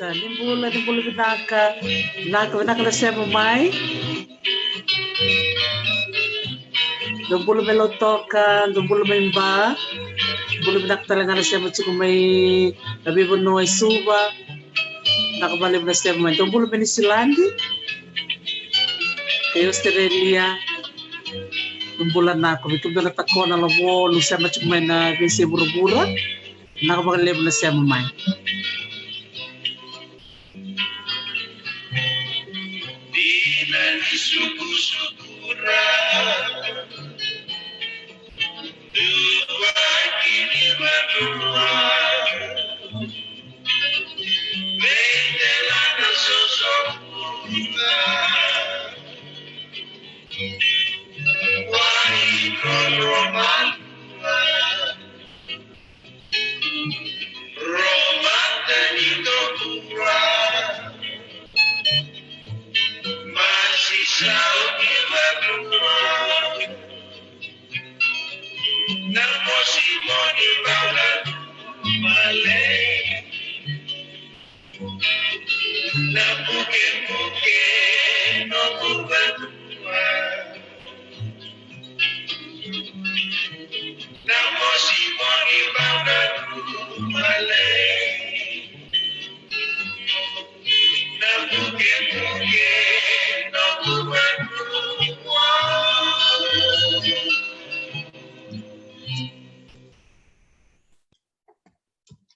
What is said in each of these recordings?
Sa nimbula binaka na siya mamay. Dumbulo melotoka, dumbulo memba. Dumbulo binak talaga na siya matsiko may nabibuno ay suba. Nakabalib na siya mamay. Dumbulo Venezuelandi. Kay Australia. Dumbulan na ako. Ito na natako na labo. Nung siya matsiko may na binsi bura-bura. Nakabalib na siya mamay.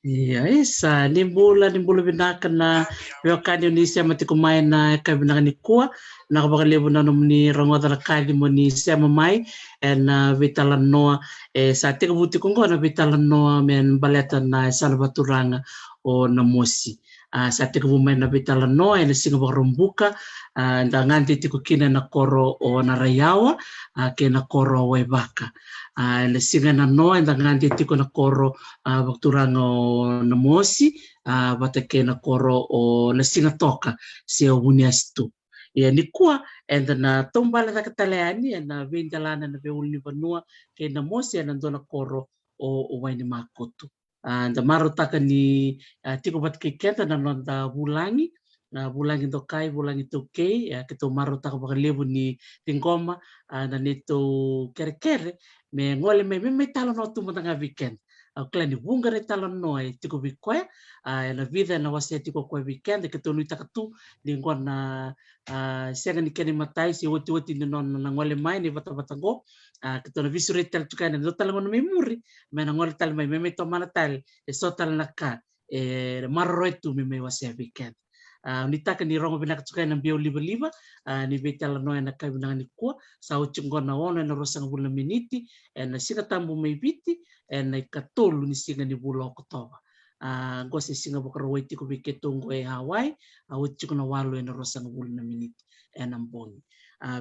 Iya, isa nimbula binaka na wakani Indonesia mati kumain na kabinaka ni kuwa nakabakalibo na ni rangota na kali mo ni siya mamay na vitalan noa sa tika buti kung na vitalan noa men baleta na salvaturanga o na mosi sa tika bumay na vitalan noa na singa bakarumbuka da nganti tiku kina na koro o na rayawa kina koro wa baka na singa na noa da nganti tiku na koro bakturanga na mosi batake na koro o na singa toka siya uniastu ya ni kuwa na tombala na kataleani na vindalana na veuli vanua ke na mosi na dona koro o waini makotu da marutaka ni tiko batake kenta na nonda bulangi na bulangi tokai bulangi tokei ya kito marutaka bakalebu ni tingoma na neto kere me ngole me talo no tumo tanga weekend klani bunga re talo no tiko bikoya na vida na wasia tiko kwa weekend ke tonu takatu lingwa na sega ni keni matai si woti no na ngole mai ni bata go ke tonu visure tel tukana no talo no memuri me na ngole tal mai me to mana tal so tal naka marroetu me wasia weekend nitaka ni rongo binak tukana bio liba ni betala no na kai binang ni kwa sa uchingona ona na rosang bulan miniti na singa tambu mai biti na ikatolu ni singa ni bulo Oktoba gose singa bokarwai tiko biketongo Hawaii uchingona walo na rosang bulan miniti amboni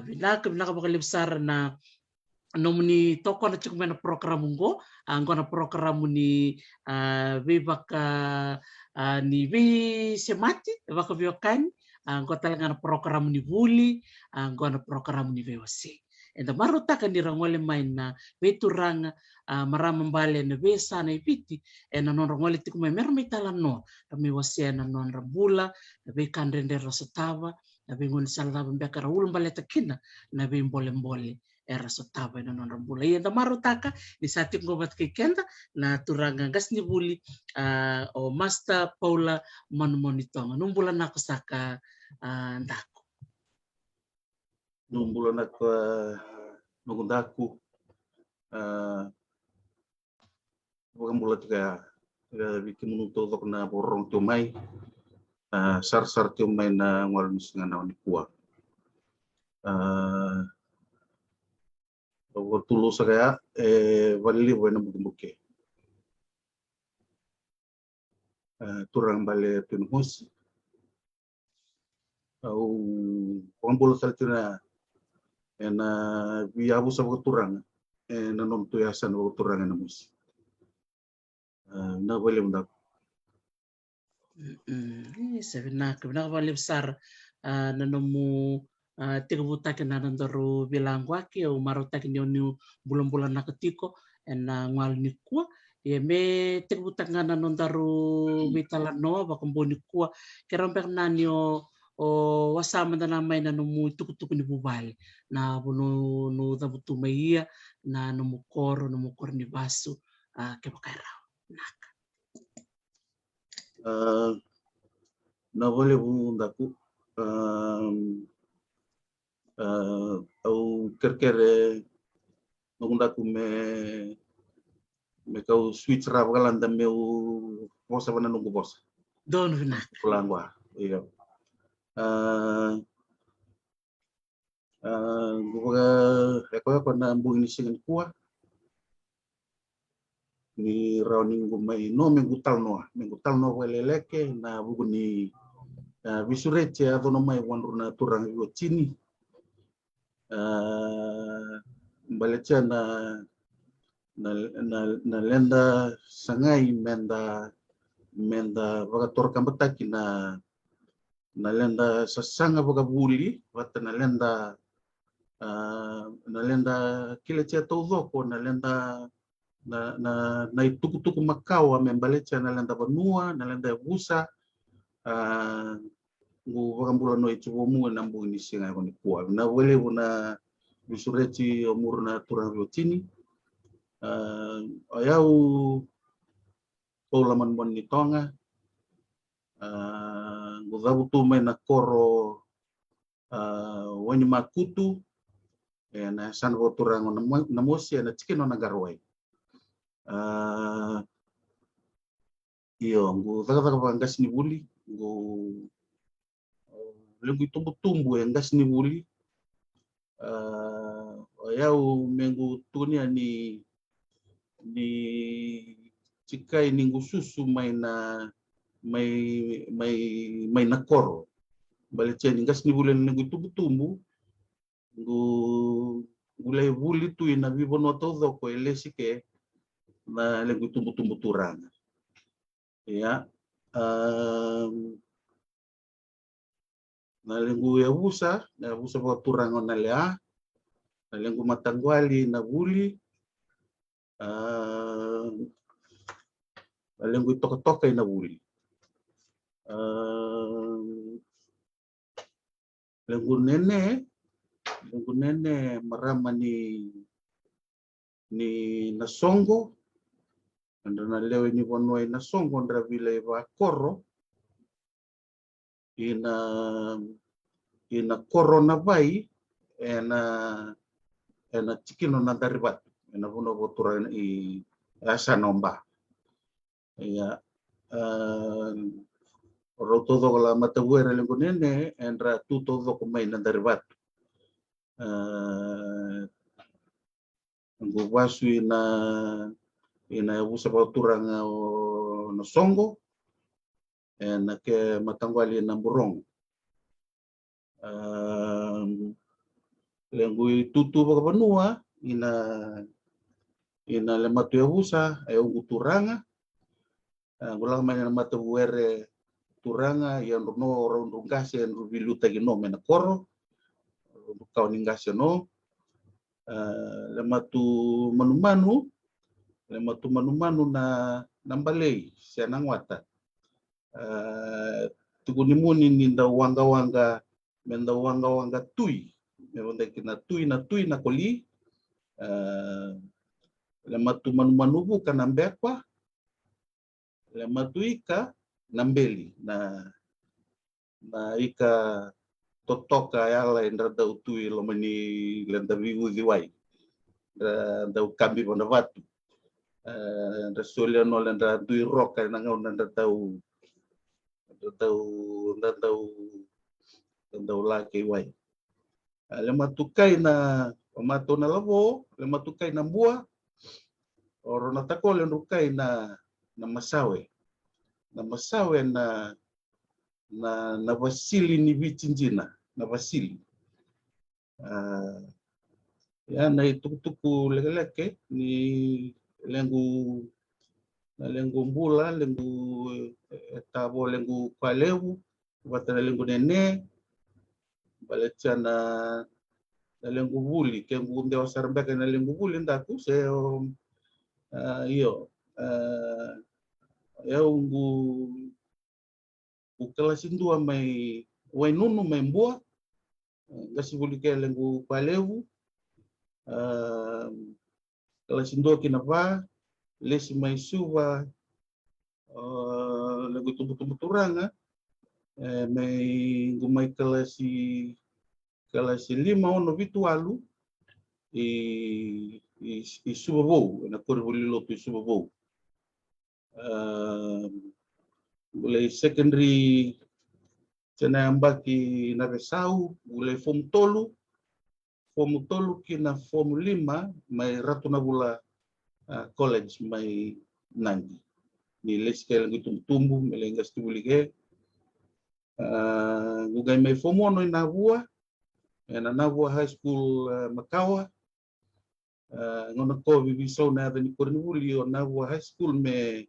binaka bakalibsar na nomni toko na chukme na program ngo na program ni bebaka ni be semati baka biokan ko talaga na program ni buli na program ni VOC enda maruta kan dirangole main na beturang maramang bale na besa na ipiti na non rangole tiku may mermi talano kami wasya na non rambula na be kan rende rosatawa na be ngon salaba mbeka raulum bale takina na be mbole era sotava ina non rambula ia da marutaka ni sati ngobat kikenda na turanga gas ni buli o Master Paula Manumonitonga numbula nako saka ndako numbula nako nugundaku bukan tiga bikin menuntut untuk na borong tumai sar tumai na ngwalun singa na kuah tulu saya valili buena buke turang bale tunhus au pambul saltuna ena biabu sa turang na non tuyasan turang na mus na boleh mendak sebenarnya benar boleh besar nanomu tiga buta kena nandaru bilang waki o maruta kena ni bulan-bulan nak ketiko ena ngal ni kuah ya me tiga buta ngana nandaru bitalan noa bakambo ni kuah keromper nani o wasama na namay na numu tukutuku ni bubal na bunu no tabutu maiya na numukoro ni basu kebakairaw naka na boleh bundaku au kerkere ngundaku me kau switch rap galanda meu bosa bana nunggu bosa don vinak pulang gua iya gua na ambung ini singen kuah ni rauning gumai no mengutal no weleleke na bugu ni visurece atau no mai wanruna turang yo chini balecha na lenda sangai menda bagator kambetaki na lenda sasanga baga buli wata na lenda kile cia tau na lenda na tuku makau membalecha na lenda banua na lenda busa ngu bagambula no itu mu na mbu ni singa ko ni kuwa na wele una bisureti umur na turang rotini ayau polaman bon ni tonga ngu dabu tu mai na koro wani makutu na san go turang na mosi na chikin na garwai iyo ngu daga bangas ni buli ngu lengui tumbu yang gas ni buli ayau menggu tunia ni cikai ninggu susu mai na koro balik cia gas ni buli lengui tumbu ngu gulai buli tu ina bibono todo ko elesi ke na lengui tumbu turang ya na lenggu ya busa bawa turang na lea na lenggu matangwali na buli na lenggu toka na buli lenggu nene marama ni nasongo andra na lewe ni bonoi nasongo andra vile va koro ina corona vai ena cikino na daribat ena buno botura i asa nomba ya roto do la matabuera lengo nene enra tuto do kumai na daribat ngu wasu ina usa botura no songo ena ke matangwali na burong lengui tutu baka banua ina le matu ya busa uturanga ngulang mana matu buere turanga yang no rundungkase yang rubiluta gino mena koro kau ninggase no le matu manu na nambalei sianang wata tukunimuni ninda wanga tui memang kina tui na koli Le matu manumanuvu ka nambekwa, le matu ika nambeli na ika totoka yala indra dau tui lomani lenda vivu diwai dau kambi pada vatu Rasulio no lenda tui roka na ngau nanda dau laki wai le matukai na mato na lavo le matukai na bua oro na tako le rukai na masawe na vasili ni vichinjina na vasili ya na tuku leke ni lengu mbula lengu tabo lengu paleu watana lengu nene balechana na lengu vuli kengu ndewa sarambeka na lengu vuli ndaku seo iyo ya ungu ukalasindua mai wainunu mai mbua gasi vuli ke lengu paleu kalasindua kinapa lesi mai suva lengu tubu turanga mai ngumai kalasi 5 ono vitualu i subabo na korvulilo tu subabo mulai secondary cena ambaki na resau mulai form tolu kina form 5 mai ratuna bula college mai nangi ni leskel gitu tumbu melengas tubulige gugai mai form 1 na bua Navua High School Makawa ngono ko bibiso na ni Cornwall o Navua High School me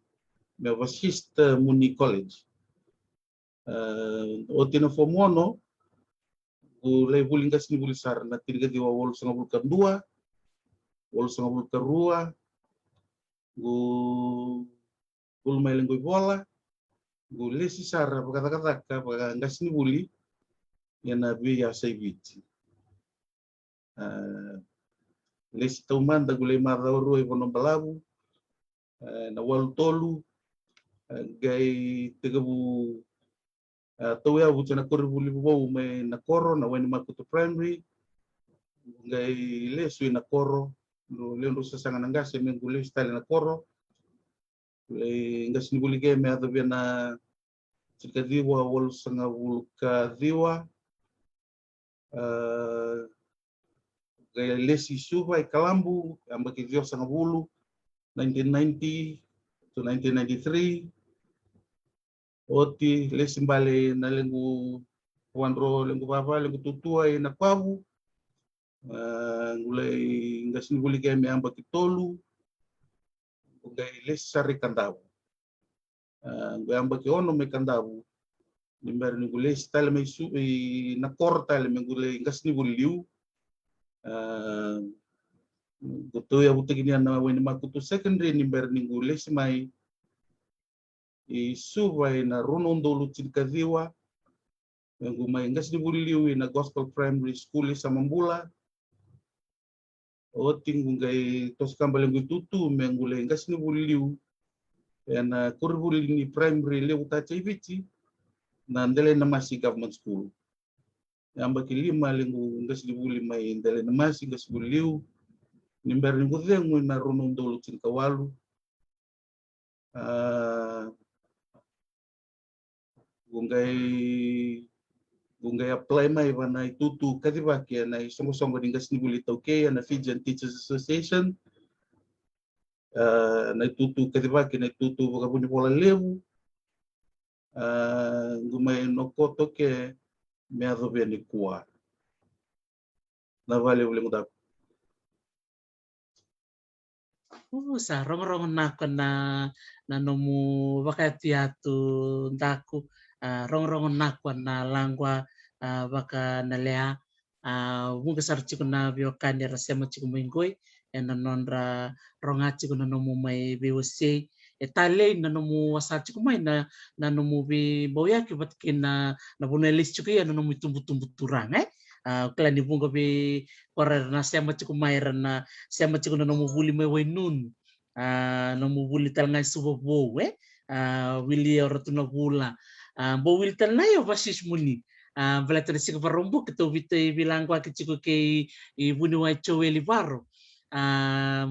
Vasista Muni College o tina form 1 o le bulingas ni bulisar na tirga di wawol sanga bulkan 2 wol sanga bulkan 2 gul mai lengoi bola gul lesi sara kata-kata ngas ni buli yana biya sai biti lesi taumanda gulai marra roi vono balabu na wal tolu gai tegabu tawya bucana korbuli bo me na koro na wen makuto primary gai lesu na koro no lendo sasanga ngase me gulai style na koro le ngas ni buli game ado na cikadiwa wal sanga vulka diwa gaya lesi suva i Kalambu ambaki vio sanga bulu 1990 to 1993 oti lesi mbale na lengu wandro lengu baba lengu tutua i na pavu ngulai ngasini buli game ambaki tolu gaya lesi sari kandabu gaya ambaki ono me kandabu nimbar ni gulai style me su i na korta le ngulai ngasini buli liu Goto ya buta gini na weni makutu secondary ni ber ningu lesi mai i subai na ronondo lucin kaziwa ngu mai ngas ni buliwi na gospel primary school sa mambula o tingu ngai tos kambale ngu tutu mengule ngas ni buliwi na kurbuli ni primary le uta chaivici na ndele na masi government school yamba kilima lengu ngas ni buli mai ndele na masi ngas buliwi nimber ni gudhengu na ronondo lucin kawalu gungai apply mai wana itutu kadibaki na songo-songo dingas ni buli tauke na Fijian Teachers Association na itutu kadibaki na itutu bakabuni bola lewu gumai nokoto ke meado beni kuwa na vale ule mudak sa rong na nomu wakati atu ndaku rong na na langwa baka nalea muga sarchi kuna biokani rasema chiku mingoi ena nondra rongachi kuna nomu mai biwase etale na nomu wasachi kumai na nomu bi boyaki batkina na bonelis chiku ya nomu tumbu turang kala ni bunga be korer na sema chiku maira na sema chiku na mubuli me wainun na mubuli tal ngai subo bo wili oratu na bula bo wil tal na yo basis muni bala tele sik parombo keto vite bilang kwa chiku ke ibuni wa choweli baro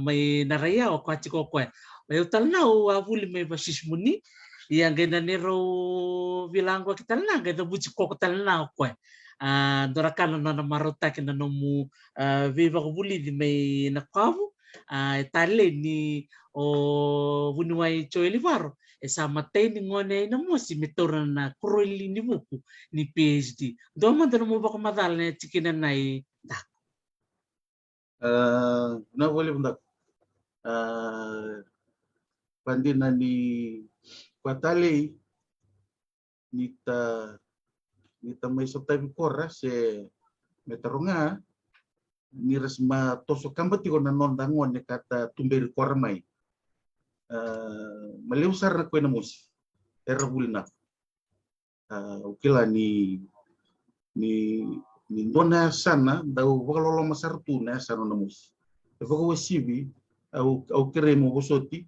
may naraya o kwa chiku kwa may tal na o buli me basis muni yang gena nero bilang kwa kital na gena buci kok tal na kwa dorakan na marota kina nomu viva buli di may nakavu tale ni o bunuai choeli varo sama teni ngone na mo si metora na kroili ni buku ni PhD do man mo ba ko madal ne tikina nai na boleh bendak pandina ni kuatale nita may sotabi kora se metaronga ni resma toso kambati ko nanon dangon ne kata tumberi kora mai maleusar na kwena musi era bulina ukila ni dona sana dau wakalolo masartu na sana na musi efoko wasibi au keremo bosoti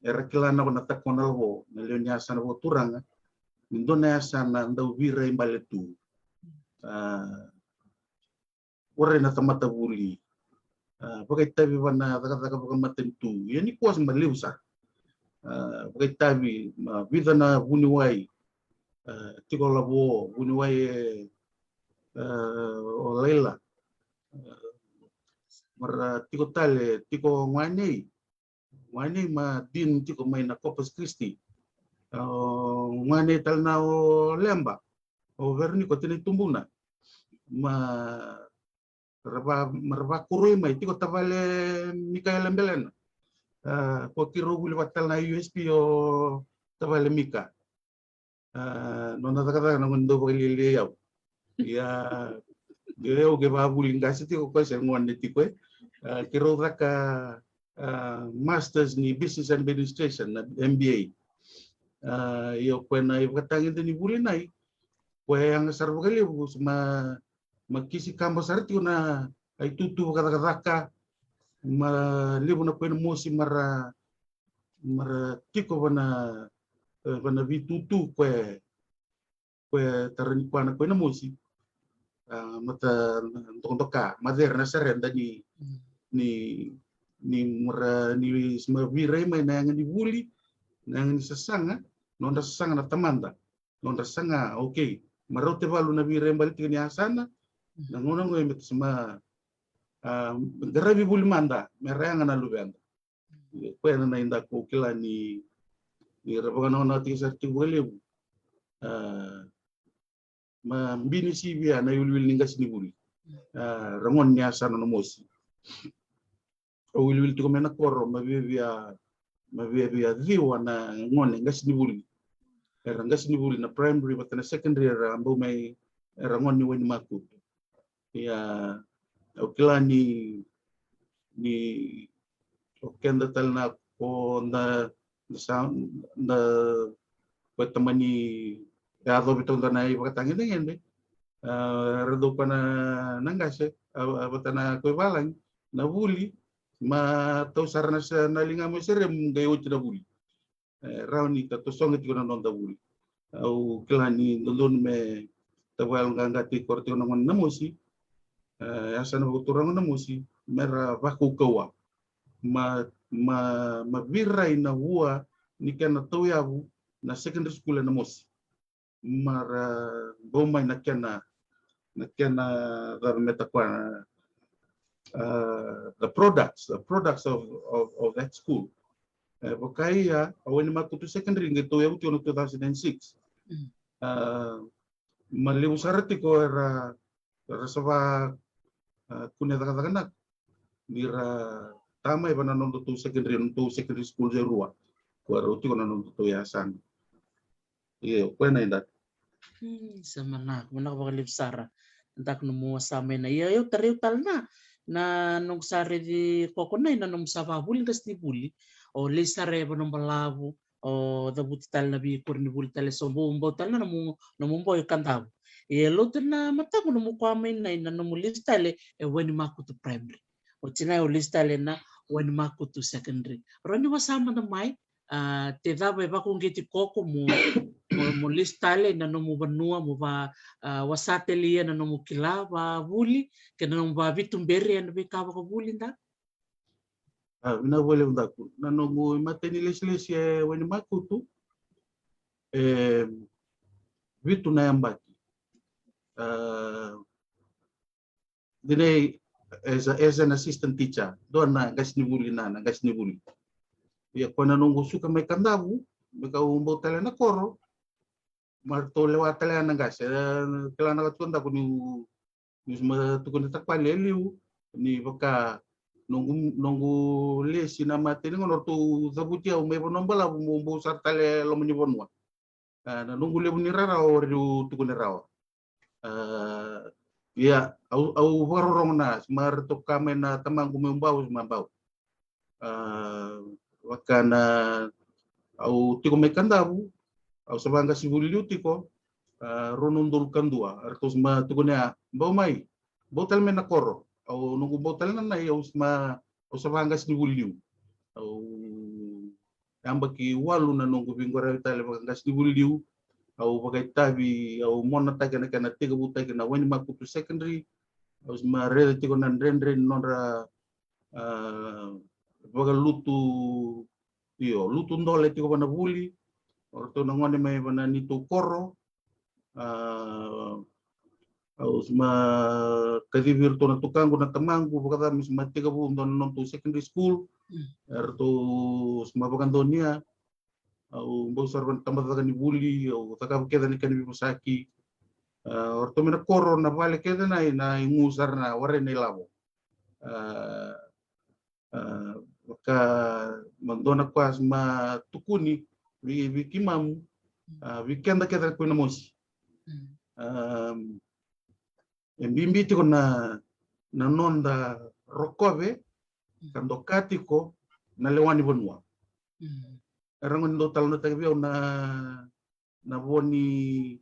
era kila na kona takona wo na leonya sana wo turanga ni dona sana dau vira imbaletu ore na tamata buli pakai tabi wana taka pakai matentu yani kuas maleusar pakai tabi vida na buniwai tiko labo buniwai o lela mara tiko tale tiko ngani ma din tiko mai na Corpus Christi ngani tal na o lemba o verni ko tini tumbuna marba kurui mai tiko tavale Mikael Embelen ko kiro buli watal na USP o tavale Mika nona taka na ngondo ko liliyaw ya eu ke ba buli ngasi tiko ko se ngone tiko kiro raka masters ni business administration na MBA yo kwena iwatangin ni buli nai kwe ang sarbo kali makisi kambo sarti na ay tutu kata libu na kwena mosi mara tiko bana bitutu kwe tarani kwana kwena mosi mata ntoka mader na serenda ni smavirai mai na ngani buli na ngani sasanga nonda sasanga na tamanda nonda sanga okay marote balu na virai balik ni asana na ngona ngoy met sama garabi buli manda meranga na lubenda kwena na inda ko kila ni rabana na ti sarti bole ma mbini sibia na yulwil ningas ni buli ramon ni asana no mosi o wilwil to mena koro mabibia diwa na ngone ngas ni buli na primary but na secondary ambo mai ngone wen makut ya okila ni okenda tal na ko na patamani ya do bitong na ipakatangin ngende redo pa na nangase batana ko balang na buli ma tau sarana sa nalinga mo serem gayo na buli rauni ka to songet ko na nonda buli au klani ndon me tawal ngangati korte na mon namosi asa na buturang namosi mera baku kawa ma virai na hua ni kana toyabu na secondary school na mosi mara bomai na kana meta kwa the products of that school Bokaya when makutu secondary ngito ya uti 2006 malibu sarati ko era saba kunya taka mira tama iba nanondo to secondary school zerua ko uti ko nanondo to ya san iyo kwena indat sama na muna ka bakalib sara ndak numu sa na iyo tariw tal na nung sare di kokonay na nung sa babuli kas ni buli o le sare ba nung balabu o dabuti tal na bi kur ni buli tal so bumbo tal na namumbo yung kantaw e lotu na mataku no mukwame na no lista le e weni makutu primary o tina o lista le na weni makutu secondary roni wasama na mai te dava e vakungiti koko mo lista le na no mu banua mo va wasatelia na no mukila va vuli ke na no va vitumberi na be ka va vuli nda Vina vole undaku na no mu mateni leslesi e weni makutu vitu na yambaki dine as an assistant teacher dona gasnibuli na gasnibuli ya kona nungu suka mai kandavu meka umbo tele na koro marto lewat tele na gas kala na tunda ko ni ma tukun takpale liu ni baka nungu lesi na mateni ngono tu zabutia umbe bonombala umbo sartale lo menyibonwa na nungu lebu ni rara o riu tukun rawa ya au warorong na smar to kame na tamang kumembau smambau wakana au tiko mekandabu au sabanga sibuli tiko ronundul kandua artos ma tukunya bau mai botal mena koro au nunggu botal na au sma au sabanga sibuli au ambaki walu na nunggu bingora tale banga sibuli au bagai tabi au mona taga na kana tiga buta kana wani makutu secondary au sma rede tiko nan rendre nonra baga lutu ndole tiko bana buli orto nangone mai bana nitu koro au sma kadivir to na tukangu na tamangu bakata misma tiga bu non to secondary school erto sma bagandonia au bosar ban tambah ni buli au takab keda ni kan masaki orto mena koro na vale keda na ngusar na ware ni labo maka mandona kuas ma tukuni vi kimam weekend keda ko na mosi embimbi tiko na nonda rokobe kandokatiko na lewani bonua rangon do talno tagbio na boni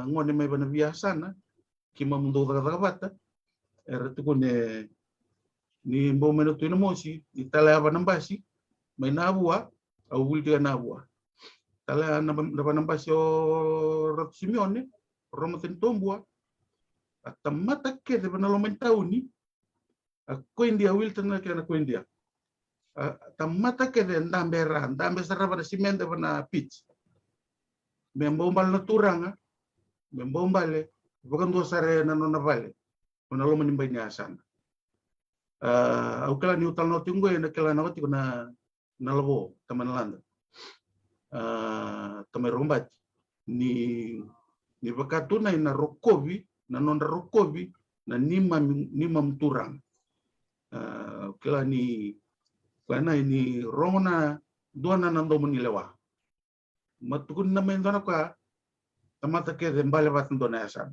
ngone mai bana biasa na kimam do bata tuko ne ni mbo meno tu mosi itala ba nambasi mai nabua au bulti nabua tala na ba nambasi o rot Simeone Roma tentombua atamata ke de bana lo mentauni ko india wilton na kana ko india tamata ke de ndambe saraba na simende bana pitch membombal na turanga membombale bukan do sare na nona vale ona lo manimba ni asana au kala ni utal no tinggo na kala na wati na labo taman landa tamai rombat ni bakatuna na rokovi na nonda rokovi na nimam turang kala ni ini rongona dona nando menilewa matukun na mendona ka tamata ke dembale batun dona asan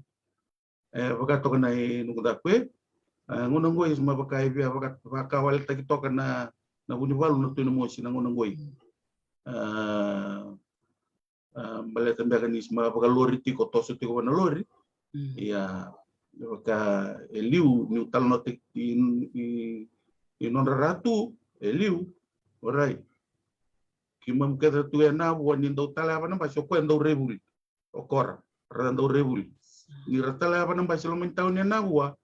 bagato kana nungda kwe ngunangoi sma bakai bia bakawal takitoka na buniwalu na tuno mosi na ngunangoi bale tambaka ni sma bakalori tiko toso tiko na lori ya baka eliu ni talno tik non ratu eliu orai kimam keda tu na wani ndo tala bana ba sokwen ndo rebuli okora rando rebuli ni ratala bana ba silo mentau ni na wa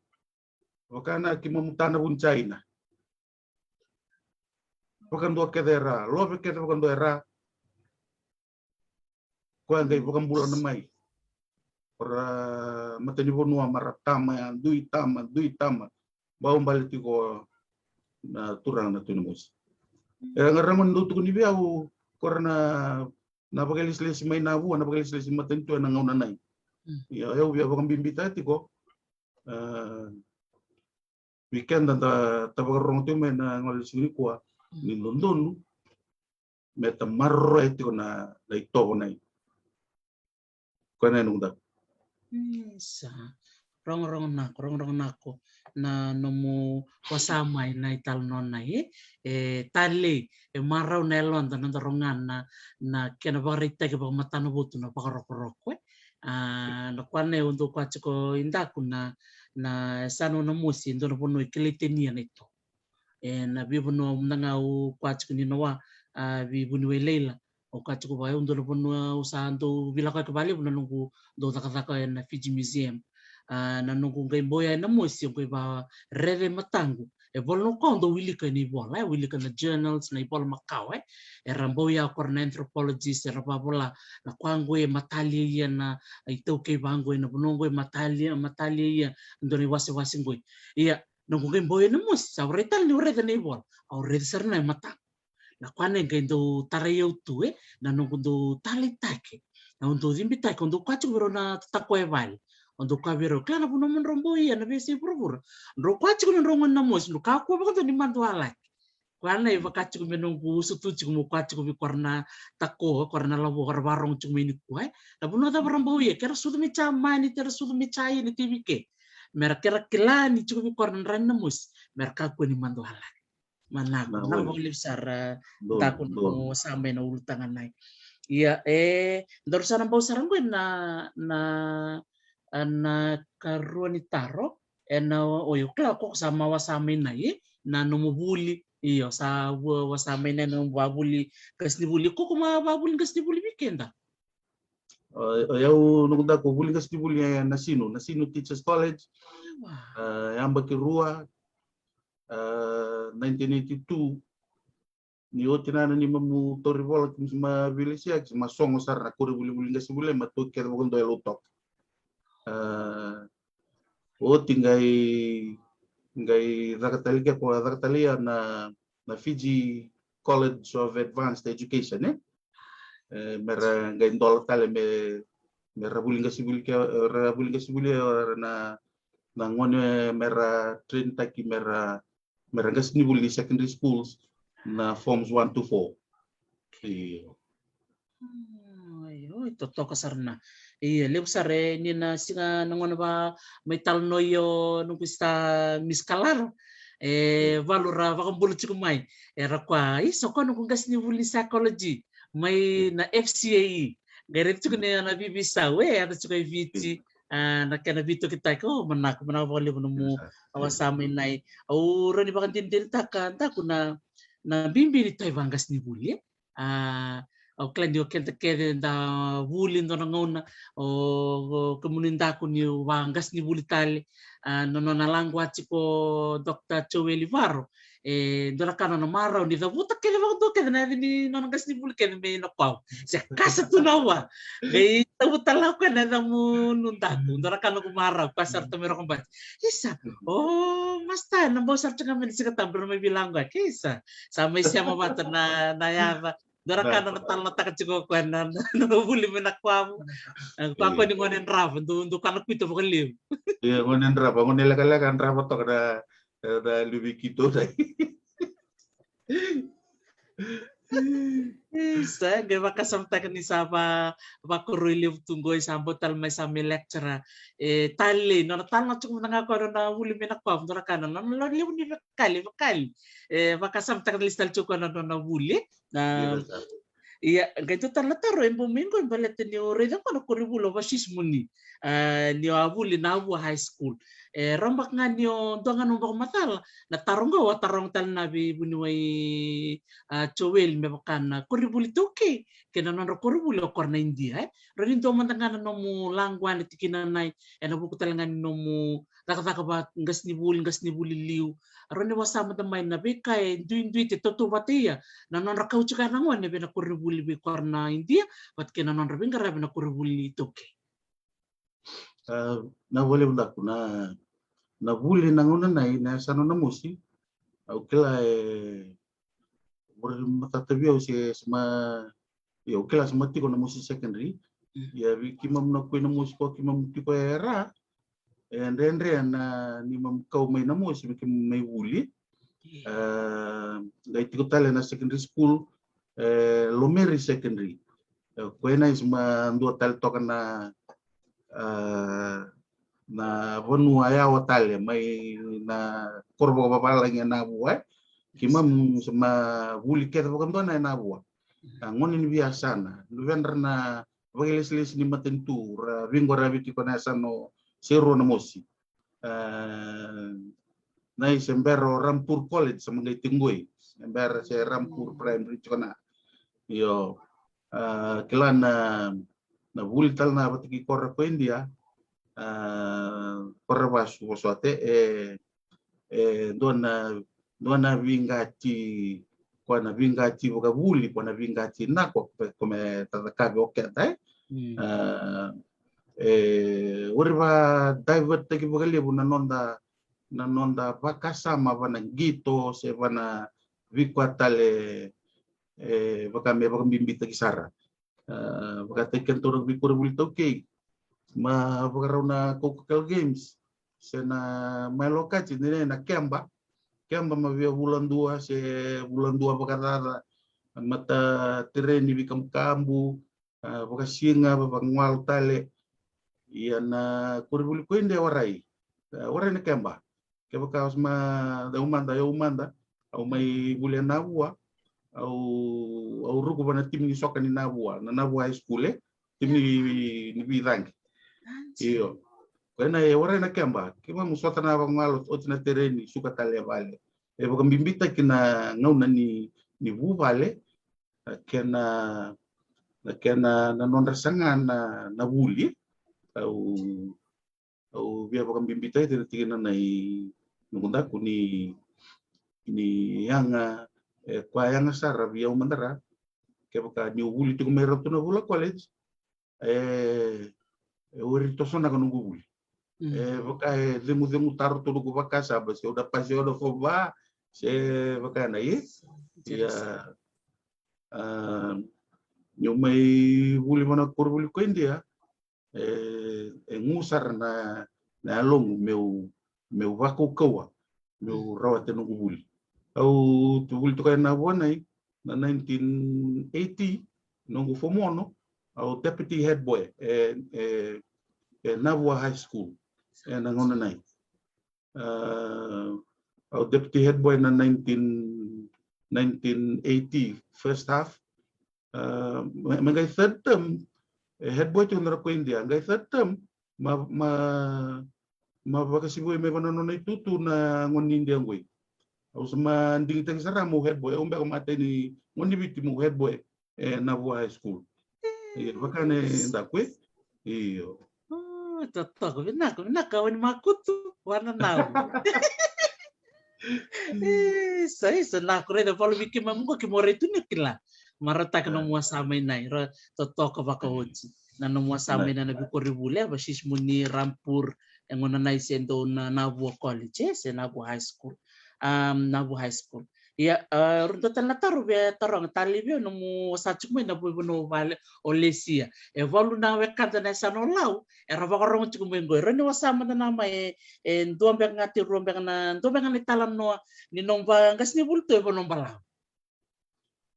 wakana kimam tana bun China bukan do kedera lobe keda bukan do era ko ngai bukan bulan mai ora matani bonua maratama dui tama bau balik ko na turang na tunemos ngaramon do tukuni biau korna na pagalis may nabu na pagalis matentu na ngauna nai ya eu bia bakam bimbita tiko weekend ta tabagarong tu na ngol sini kwa ni London meta marro etiko na ito nai kana nungda sa rong nako na nomu wasamai na ital non nai tali marau nelon na rongan na kena barita ke matano butu na pakarok na kwane untuk kwachiko indaku na sano na musi ndo na pono ikilitenia nito na bibuno mnanga u kwachiko ni noa bibuni welela o kwachiko ba ndo na pono usando bila kwa kibali buno nungu ndo takataka na Fiji Museum na nungu ngai boya na musi ngai ba rere matangu e bolo kondo wilika ni bola wilika na journals na ibola makau ramboya korna anthropologist rababola na kwangu matalia na itoke bangu na bonongo matalia ndoni wase ngoi ia nungu ngai boya na musi sa retal ni ureda ni bola au reda sarna matang na kwane ngai ndo tarayo tu na nungu ndo talitake na ndo zimbitake ndo kwachu na takwe vale Untuk kabiro kana puno menrombo iya na besi pura-pura. Ndo kwachi kuno rongon na mos ndo kako ba ni mantu alak. Kwana iba kachi kuno menunggu sutu kuno kwachi kuno korna tako korna labo barong kuno ini kuai. Na puno ta berombo iya kera sudu mecha mani tera sudu mecha ini tibike. Mer kera kelani kuno korna ran na mos. Mer kako ni mantu alak. Mana ko na ba libsar takon mo sampai na urutangan nai. Iya ndor sana bau sarang ko na karuan itaro na oyo kla ko sama wasame na na numubuli iyo sa wasame na numubuli kasi buli ko kuma babuli kasi buli weekenda eu nungda ko buli kasi buli na sino Teachers College yamba kirua 1982 ni otina ni mamu toribol ma vilisia ma songo sarna ko buli kasi buli ma to kero ko ndo elotok ngai rakatalia na Fiji College of Advanced Education mera ngai ndol tale me rabulinga sibuli na ngone mera train taki mera ngas nibuli secondary schools na forms 1 to 4 ayo itu to kasarna iya leu sare ni na singa nangon ba may talnoyo nung pista miskalar valora vakambulu chikumai era kwa iso kono kungas ni vuli psychology may na FCAE gare chukune na bibisa we ata chukai viti na kana vito kita ko manak bole mo awasama nai au rani bakan tin takan ta kuna na bimbi ni tai vangas ni vuli o klendi o kente kede da wuli ndo ngona o komuninda ku ni wangas ni wuli tale no na langua tipo Dr. Joel Ivaro ndo kana no mara ni da buta kede ba do kede na ni no ngas ni wuli kede me no pau se kasa tu nawa ge tabuta la ko na da mu nunda ku ndo kana ku mara pasar to mero kombat isa masta na bosar tanga men sika tambro me bilang ga kisa sama siya mabata na yava Dora kana natal ko na nabuli mo nakwamu. Kwako ni ngonen raf untuk kana pito mo kaliw. Iya ngonen raf, ngonen laka raf to kada lubikito dai. Isa gaya kasamta ka ni sapa bakuriliw tunggoy sambo talmay sa mi lecture tali no tal na chuk nanga ko na huli mi nakwa dora kana no liw ni bakali bakasamta ka listal chuk na huli na iya ganito talataro en domingo en balete ni oreda ko kuribulo basismo ni huli na high school rambak nga niyo donga nung bako matala na tarong tal na buniway Joel me bakan kuribuli toke kena non kuribuli o korna India rin do mantanga no mu langwan tikinanay na buku talangan no mu takataka ba ngas ni buli liu ron ni wasama damay na bekay duin te toto batia na non rakaw chika nangwan ne na kuribuli be korna India bat kena non rabing karabi na kuribuli toke na boleh berlaku na buli nanguna na sana na musi ukila matatabi usia sama ya ukila sama tiko na musi secondary ya kimam na kuina musi ko kimam tiko era rendre na ni mam kau mai na musi kim mai buli dai tiko tale na secondary school Lomeri secondary kuena isma ndo tal tokan na vonua ya hotel mai na korbo babala na buat kimam sama buli ker bukan na buat ngoni ni biasa na vendor na les ni matentu vingo rabiti kona sano sero na mosi nai sembero Rampur College sama ngai tinggoi sembero se Rampur Primary kona yo kelan na bultal na batiki korra ko India korra basu wasate dona vingati kwana vingati vokabuli kwana vingati nako come tatakabe oketa uriva divert teki vokalevu na nonda vakasama vana gito se vana vikwatale vakame vakambimbi teki sara vakateken toro vikore buli toke ma vakarona Coca-Cola Games sena mailokaci nene na Kemba ma via bulan 2 se bulan 2 bakatara mata tereni bikam kambu bakasinga babangwal tale iana kuribuli koinde warai na Kemba keba kaos ma da umanda au mai bulan nabua au ruku bana tim ni soka ni nabua na nabua high school tim ni bidang iyo kena warai na Kemba kema musota na bangwal otina tereni suka tale vale bakabimbita kina ngauna ni bu vale kena na nonra sanga na buli au via bakabimbita itu tigina nai nungunda kuni yanga kwa yanga sara via umandara ke baka ni buli tu mero tu na bula college uri tosona ka nungu buli baka demu taru tu nungu baka sabas udah pas udah foba se baka na ya nyumai buli mana kur buli ko India ngusar na along meu wako kawa meu rawat no buli au tu buli to kai na bonai na 1980 nongo fomono au deputy head boy Navua High School na ngona nai au deputy head boy na 1980 first half mengai third term head boy tu nara ko India ngai third term ma bakasiboy me banono na itutu na ngon India ngoi au sama ding teng sara mo head boy umbe ko mate ni ngoni biti mo head boy Navua High School bakane ndakwe iyo Toto vina kawan makutu warna nau sai sana kore da palu bikin mamu ko kimore itu nikila marata kana muasama inai ro toto ka bakawoji na muasama ina na bikori bule ba sismuni Rampur engona nai sendo na Navua College se Navua High School Navua High School ya runta tana taru be tarong tali be no mu sachuk me na bono vale olesia evalu na we kanta na sano lau era bakarong chukum bengo rene wasama na nama ndombe ngati rombe na ndombe ngani talam no ni nomba ngas ni bulto e bonomba lau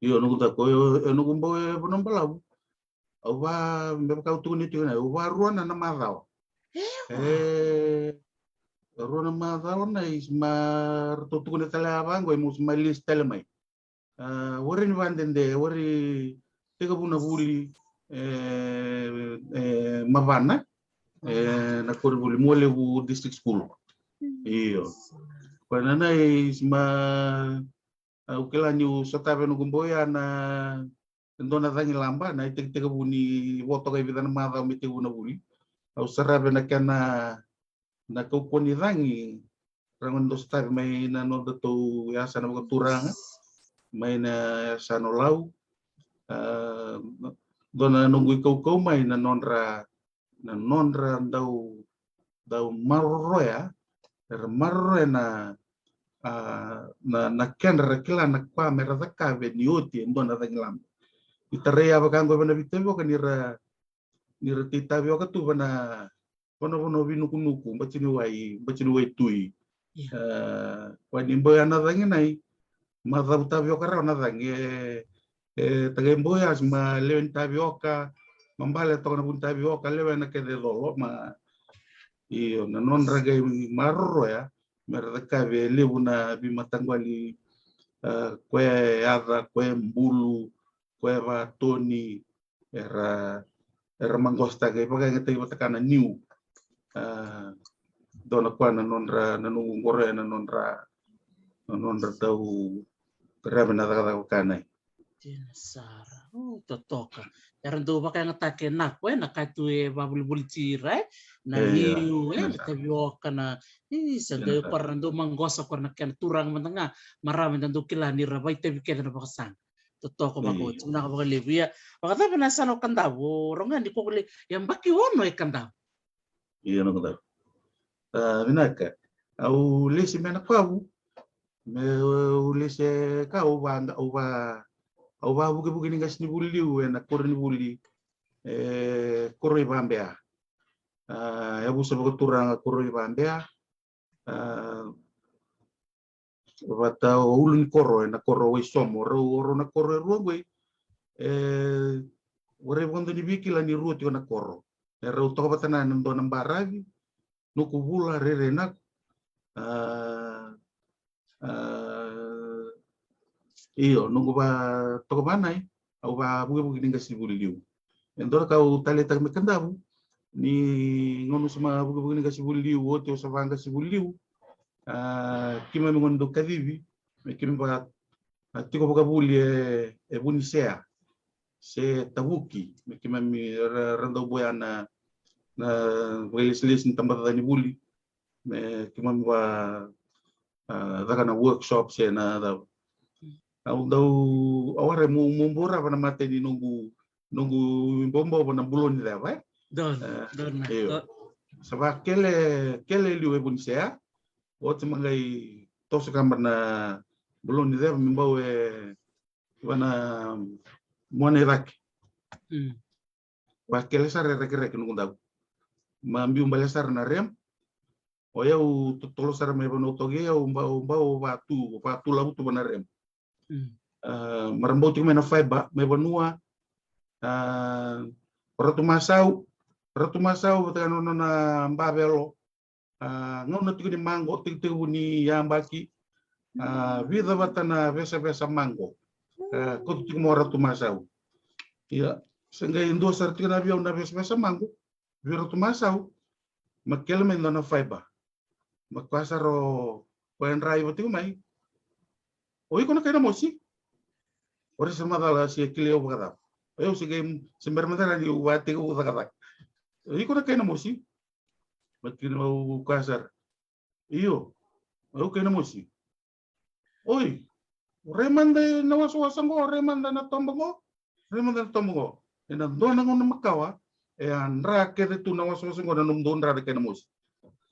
iyo nukuta ko nuku mbo bonomba lau Oba mbeba kau tu ni tu na oba ruana na madao ruana madao na ismar tu ni tala bango imus malis tala mai wari ni vandende wari tega buna buli mavana na kori buli mole bu district school iyo kana na isma ukela ni usatabe no gumboya na ndona zangi lamba na tega buni woto ga vidana madao mete buna buli au sarabe na kana na kuponi zangi rangon dostar mai na no to ya sana ko turang mai na sano lau dona nunggu kau mai na nonra dau marro ya na kenra kila na kwa mera zakave nioti ndona zangilam itarea bakango bana bitembo kanira tita bio ka tu bana bono binuku bacini wai tui wani mboya na zangi nai madhabu tabio kara na zangi tagay mboya ma lewen tabio ka mambale to na bun tabio ka lewen na kede lolo ma iyo na non ragay marro ya merzakabe lebuna bimatangwali kwe mbulu kwe ba toni era mangosta kay pakai ngatay batakana new dona kwa na nonra na nung gore na nonra tau kerabe na daga kanai Sara, totoka. Yaran do baka nga take na ko na katu babul tira na hiu na tabioka na sa do korando manggosa korna ken turang mantanga marami dan do kilani rabai tabi ken na bakasang. Totoko bako tuna ka bakali ya. Baka tabi na sano kanda rongan di ko yang baki wono e kanda. Iya no kanda. Vinaka. Au lesi mena kwau. Me ulese kau banga au buke ni gas ni buli na korni buli koroi bambea ya busa turang koroi bambea bata ulun koro na koro we somo ro na koro ruwe ore bondo ni bikila ni ruti na koro ro to batana ndo nambaragi nuku bula rere na iyo nunggu ba toko banai au ba buke ni gas ni buli endora kau tali tak mekandabu ni ngono sama buku ni kasi buliu wote usavanga si buliu kima ngondo kadivi me kima ba tiko boka buli e bunisea se tabuki me kima mi rando boyana na welislis ni tambata ni buli me kima ba daga na workshop se na da au dau aware mumbora bana mate di nunggu bombo bana bulon ni da vai Don. Sabah kele liu e bunisea o te mangai tosa kamar na bulon ni da mimbau wana mone raki wa kele sare rek nunggu da mambi umbale sar na rem o eu tolo sar me bono toge o umbau batu labu tu bana rem marambau tu mena faiba me bonua Ratu masau bata no na mbabelo ngono tiku ni mango tiku ni yambaki vida bata na besa mango ko tiku mo ratu masau ya senga indo sarti na biau na besa mango ratu masau makel men na faiba makwasaro wen rai bati mai oi kono kaina mosi ore semadala si kilio bagada eu sige sembermandara di wati u bagada iko na kaina mosi matkino u kasar iyo eu kaina mosi oi remanda na waswasango remanda na tombo ena dona ngono makawa andra ke de tu na waswasango na num dondra de kaina mosi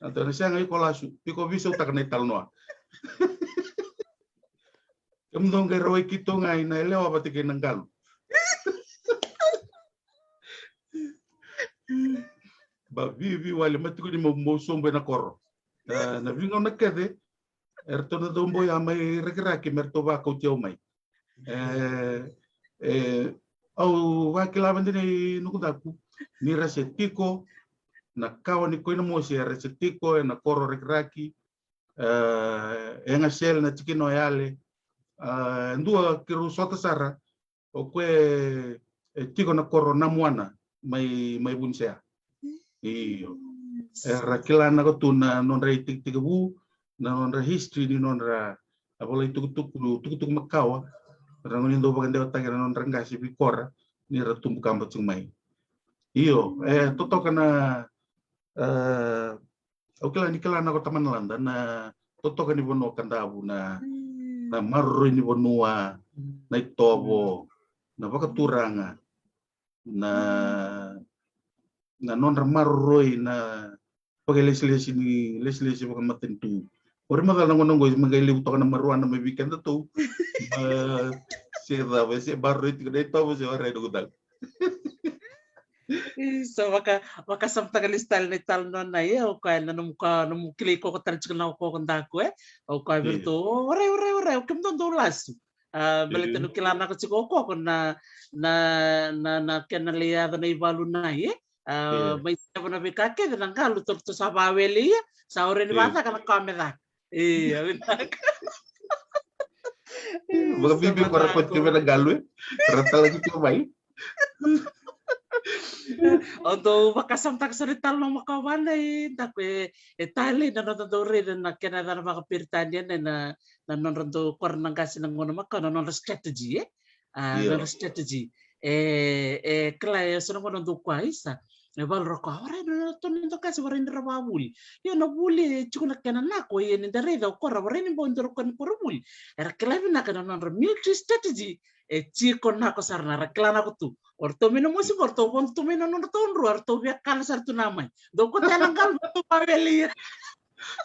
atau siang ai kolasu piko bisa utak na talnoa kemdong ke roi kito ngai na lewa pati ke nanggal ba vivi wale matiku ni mo sombe na koro na vinga na kede erto na dombo ya mai rekraki merto ba ko tio mai au wakila bandini nukudaku ni resetiko na kawa ni koina mo si resetiko na koro rekraki enga sel na tikino yale ndua kiru sota sara o kwe tiko na koro namuana mai bunsea iyo rakila na ko tuna nonra tik bu na nonra history ni nonra abola tuk makawa rangun indo bagande otak nonra ngasi bikora ni ratum kamba mai iyo toto kana okela ni kala na ko taman landa na toto kan ibono kandabu na marro ni bonua na itobo na bakaturanga na non marroi na pagelesi baka matentu ore madal ngongo magai liu to kana marwana me weekend to se da se barro ti dai to se ore do dal So maka samta kalistal ni tal no na ye o ka na num kili ko tar chikna ko konda ko o ka virtu ore o kim don dolas belete no kilana ko chiko ko na kenaliya na ibalu na ye may sabi na bikake na ngalo to sa baweli sa ore ni bata kana kamera Baka bibi ko ra ko tibe na galwe rata lagi ti mai Untuk makasam tak sarital no makawanay takwe tali na natadori na kinada na makapirtanya na nonrondo kornang kasi ng mga maka non strategy non Iya. strategy klaya so no ndo kwa isa val roko ora no to ndo kasi ora ndra bawul yo no buli chukuna kana nako ye ni dareda korra ora ni bondo kon porul era klaya na kana non military strategy chiko nako sarna raklana ko tu orto mino musik orto pon tu mino non tonro orto via kala sartu namai do ko telangal tu paveli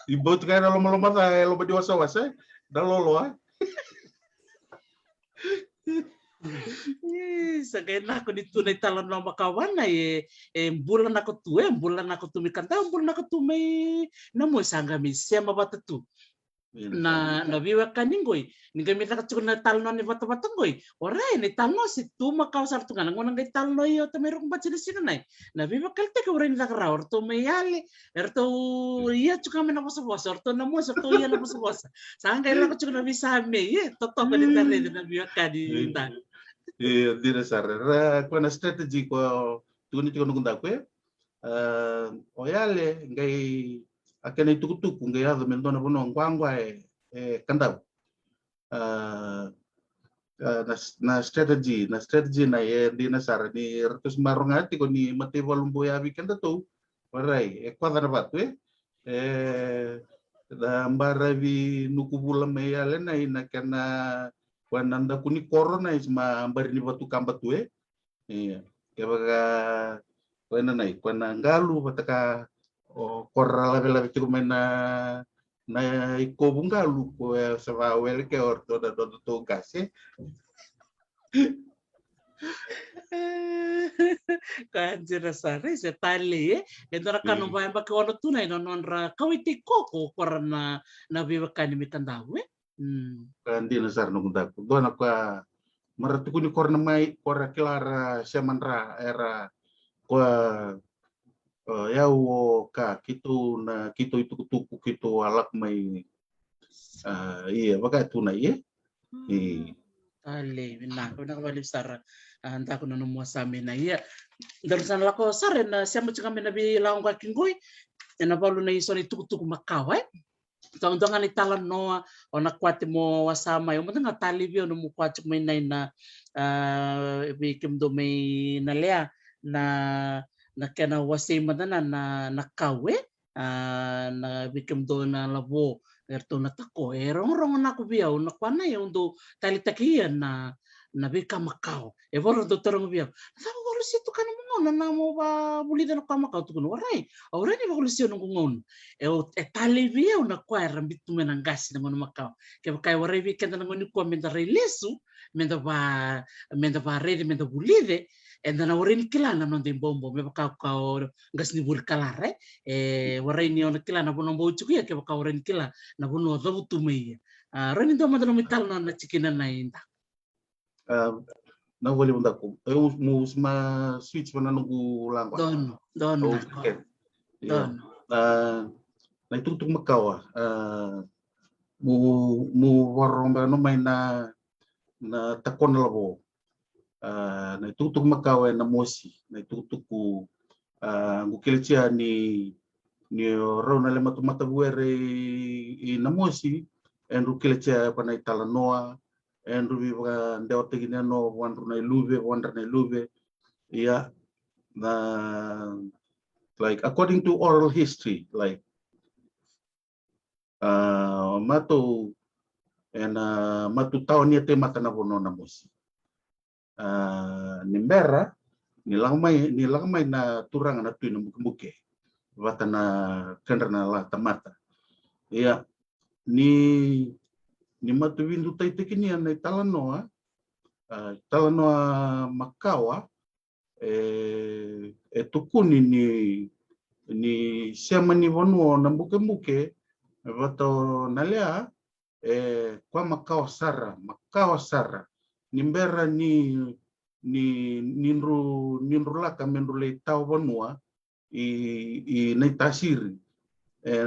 Ibu tu kaya loma-loma saya lomba diwasa-wasa. Dah lolo ah. Sagay na ako dito na talan ng makawan na bulan ako tu bulan ako tu may kanta bulan ako tu may namo sangga mi siya mabata tu na viwa kaningoy ni gamit na katsuko na talno ni bata-batang ora ni talno si tu makaw sartu nga nang ngay talno yo ta meron ba sila sinanay na viwa kalte ka ora ni nakara orto mayali erto iya tsuka me na bosa orto na mo orto iya na bosa sangga ila katsuko na bisame toto ka din tare na viwa kadinta Dire sarra kwa na strategy ko tuni tiko nungunda ko oyale ngai akene tukutuku ngai ado mendona bono ngwangwa kandau na strategy na di na sara ni ratus marungati ko ni mate volumbo ya weekend to warai kwa na batu da mbara vi nukubula me yale na ina kana wananda kuni corona isma mbari ni batu kamba tu iya kabaga wana nai kwana ngalu bataka korra la tiku mena na iko bungalu ko sa wel ke orto da do to gase kanjira sare se tali endora kanu ba ba ko no tunai no non ra kawiti koko korna na viwa kani mitandawe kan di nasar no kunta do na ka maratu kuni korna mai korra klara semanra era ko yau ka kitu na kitu itu tuku kitu alak mai iya baka tunai Ale, na ko na kabalik sara. Anta ko no mo sa amin na iya. Darusan la ko sare na siya mo kami na bilang ka kingoy. Na balu na iso ni tukutuk makawai. Tong-tong ni talan no o nakwati mo wasama yo mo nga talibyo no mo kwati mo na bikim do may nalya na kana wasay madana na nakawe na bikim do na labo erto na tako rong na ko biyaw na kwana yung do talitakiyan na bika makao voro do torong biyaw sabi ko sito kan mo na mo ba bulida na kamakao to kuno waray ora ni ba kulisyon ng kungon tali biyaw na kwa rambit tumen ang gas na ngono makao kaya waray weekend na ngono ko menda release menda ba ready menda bulide and then orin kilana non din bombo me baka ka gas ni bul kalare waray ni on kilana bono bo chuku ya ke baka orin kila na bono do tumei ren do madalo mital na chikina na inda na wali munda ko mo ma switch mana nunggu langwa don na itutuk makawa mu waromba no mai na takon labo na itutuk makawa na mosi na itutuk ku ngukilchia ni rona le mata buere i na mosi en rukilchia pana italanoa en rubi ndeo tegine no wanru na lube yeah like according to oral history like matu tahun ni te mata na bono na mosi nimbera nilang mai na turang na tuin mbuke wata na kendra na la tamata ya ni matu windu tai tekini na talanoa makawa tukuni ni siama ni vonuo na mbuke wato nalea kwa makawa sara nimbera ni ninru laka menru le tau vanua i nei tasiri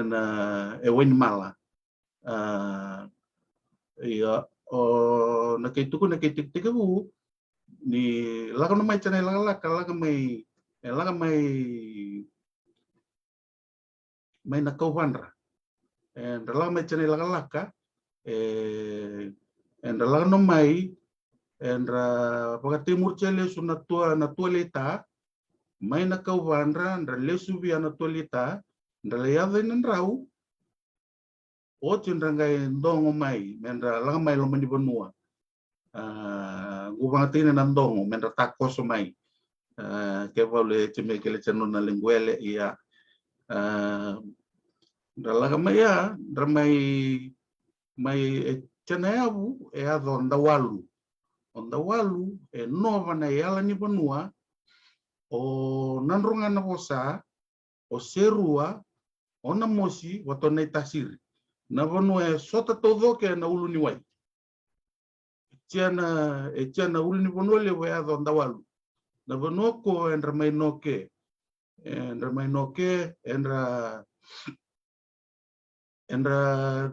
na wen mala ia na kei tuku na kei tik tikabu ni laka no mai tana laka mai Ela mai na kauvanra. Ndala mai chane laka ndala no mai ndra pagatimur chele su na tua leta mai na kauvanra ndra lesu via na tua leta ndra yada ndrau o tindrangai ndongo mai mendra langa mai lo mani bonua gubangatina na ndongo mendra takoso mai ke vale time ke le chano na linguele ia ndra langa mai ya ndra mai chanayabu e ado ndawalu e nova na yala ni bonua o nandrunga na bosa o serua o na mosi watona itasiri na bonua sota todo ke na ulu ni wai tiana ulu ni bonua le wa ado ndawalu na bonua ko endra mai noke endra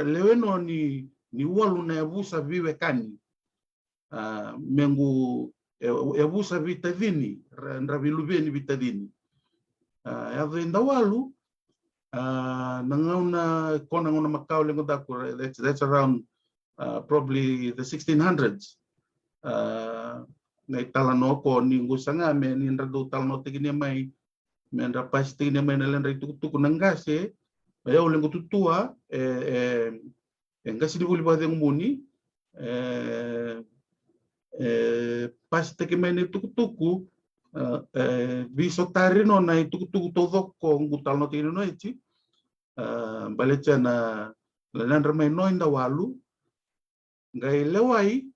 leweno ni walu na abusa vive kani mengu abusa vitadini ndra viluveni vitadini ado ndawalu nangauna kona ngona makau lengo daku that's around probably the 1600s na talano ko ni ngusanga me ni ndra do talano tigini mai me ndra pasti ni mai na lendra tuku nangase ya ulengo tutua ngasi di buli badeng muni pasti ke mai ni tuku biso tarino na tuku todo ko ngutalno tigini no ichi balecha na lendra mai no inda walu ngai lewai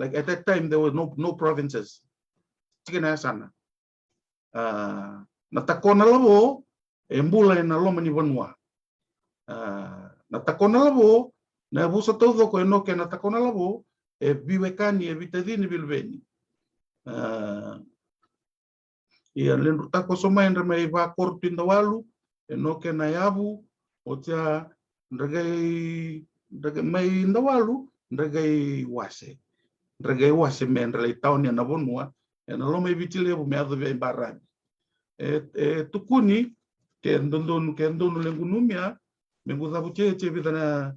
like at that time there were no provinces chikena sana natakona labo embula na loma ni vanua natakona labo na busa todo ko no ke natakona labo e viwekani e vitadini vilveni ia lendu tako soma endra mai va kortu inda walu e no ke na yabu o tia ndagai mai inda walu ndagai wase me ndra le tauni na bonua e na loma vitile bu me ado ve barani tukuni ke ndonu lengunumia mengudabu che vidana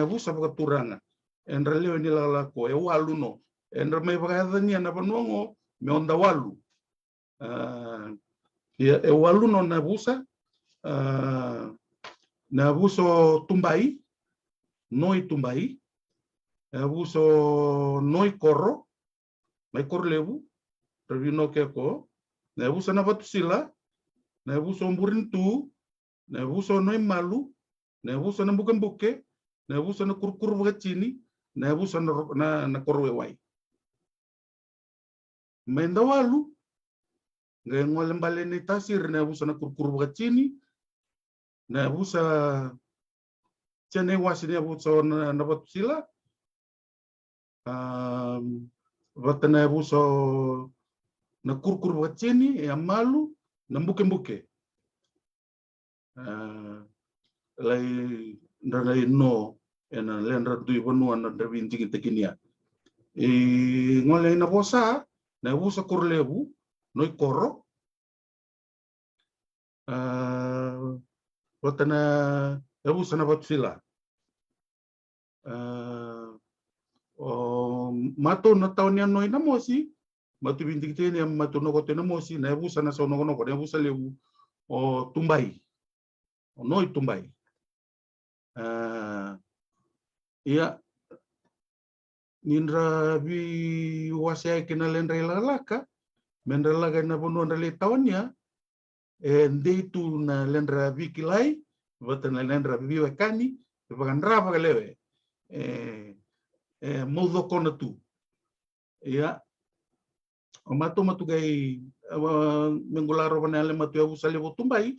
abusa baka turanga endra leo ni la ko e walu no endra mai baka ni na bonongo me onda walu e walu no na abusa na abuso tumbai abuso noi korro mai korlebu revino ke ko na abusa na batusila na abuso mburintu na abuso noi malu na abuso na buke na abuso na kurkur bagachini na abuso na korwe wai menda walu ngai ngole mbale ni tasir na abuso na kurkur bagachini na abusa chene wasi ni abuso na batusila watana abuso na kurkur bagachini ya malu na mbuke lai ndalai no ena lendra dui bonua na ndavindi tekinia ngole na bosa na busa korlebu noi korro watana busa na batsila mato na taunia noi na mosi matu bindi kitenia matu no kote na mosi na busa na sono no ko na busa lebu o tumbai o noi tumbai ia nindra bi wasai kena lendra lalaka mendra laga na bono ndra le taunia ndeitu na lendra vikilai watana lendra biwekani bagandra bagalewe modo kona tu ia o matu gai mengularo banale matu ya busa lebu tumbai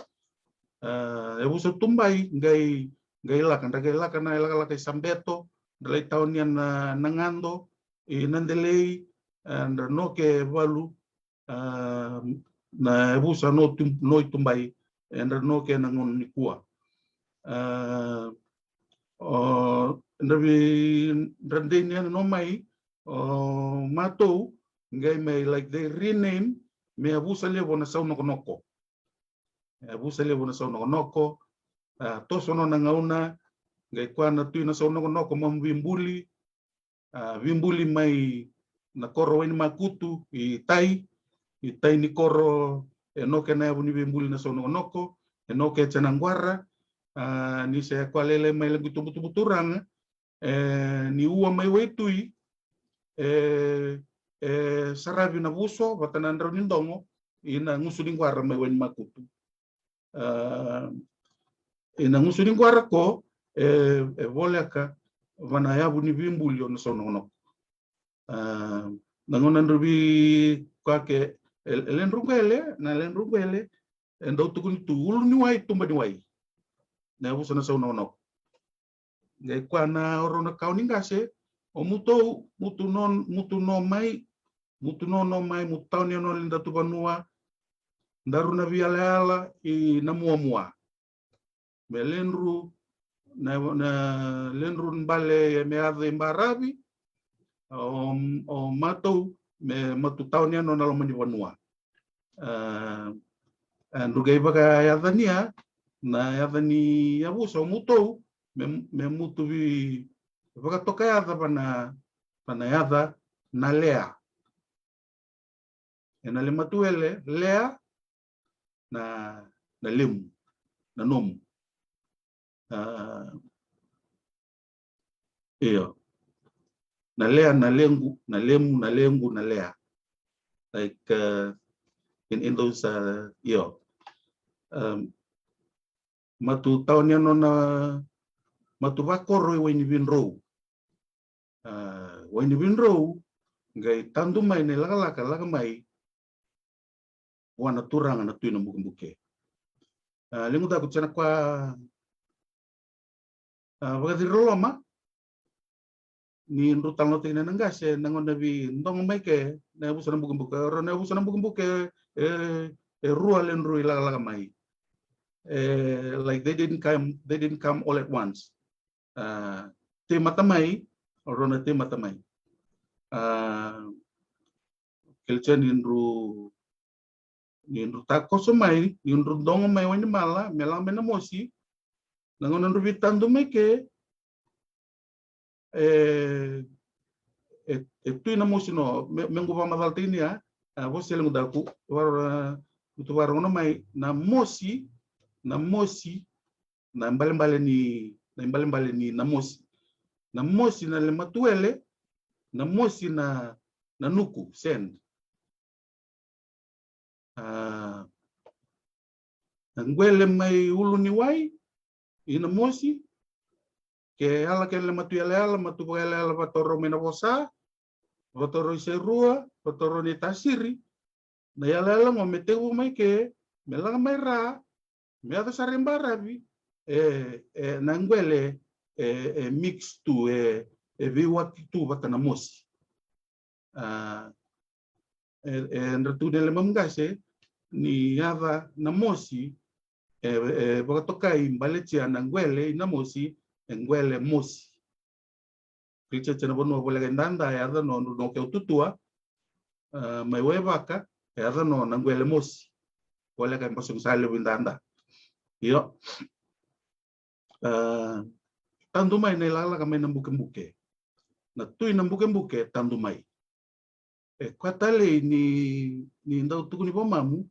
busa tumbai gai laka na laka sambeto dalai tahun na nangando nandelei and no ke valu na busa no tumbai and no ke nangon nikua ndavi ndendenia no mai matou ngai mai like they rename me abusa levo na sau noko abusa levo na sau noko to sono na ngauna ngai kwa na tu na sau noko mam wimbuli wimbuli mai na koro ini makutu i tai ni koro no ke na buni wimbuli na sau noko no ke chanangwara ni se kwa lele mai lagu tubuturang ni ua mai waitui sarabi na buso batanan ro nindongo ina ngusuding kwara mai wen makutu ina ngusuding kwara ko voleka wana ya buni bimbulio no sono nangonan rubi kwake len rungele endo tukun tu ulu ni wai tumba ni wai na buso na sono ngai kwana orona kauningase o mutu no mai mutauni no linda tubanua daruna viala i namua melenru na lenru mbale me ave mbarabi o matou me matutauni no na lomani banua ndugai baga yadania na yadani abuso mutu me mutu vi baga toka yada pana yada na lea ena le matuele lea na lemu na nomu iyo na lea na lengu na lemu na lengu na lea like in those iyo matu taunia no na matu bakoro when winrow ngai tandu mai ne laga mai wana turanga na tuina mbuke lingu ta kutsana kwa bagati roloma ni rutal no tina ngase nangon bi ndong mai ke na busana mbuke ro na busana mbuke rualen rui laga mai like they didn't come all at once te matamai rona te matamai kelchen nindru tako somai nindru dong mai wani mala melang mena mosi nangon nindru bitandu mai ke tu ina mosi no mengu pa madal tini ya bos selengu daku war utu war ngono mai na mosi na mbale ni na mosi na le matuele na mosi na nuku send ngwele mai ulu ni wai ina mosi ke ala ke le matuele ala matuele ala batoro mena bosa batoro iserua batoro ni tasiri na yala ngo meteu mai ke melang mai ra me ata sarembarabi na ngwele mix tu viwati tu batana mosi nratu nele mamgase ni yava na mosi bakatokai mbaletia na ngwele na mosi ngwele mosi kricha chana bono bolega ndanda yada no ke tutua mai webaka yada no na ngwele mosi bolega mbasung sale bindanda yo tandu mai ne lala kame nambuke na tui nambuke tandu mai kwatale ni ndau tukuni pomamu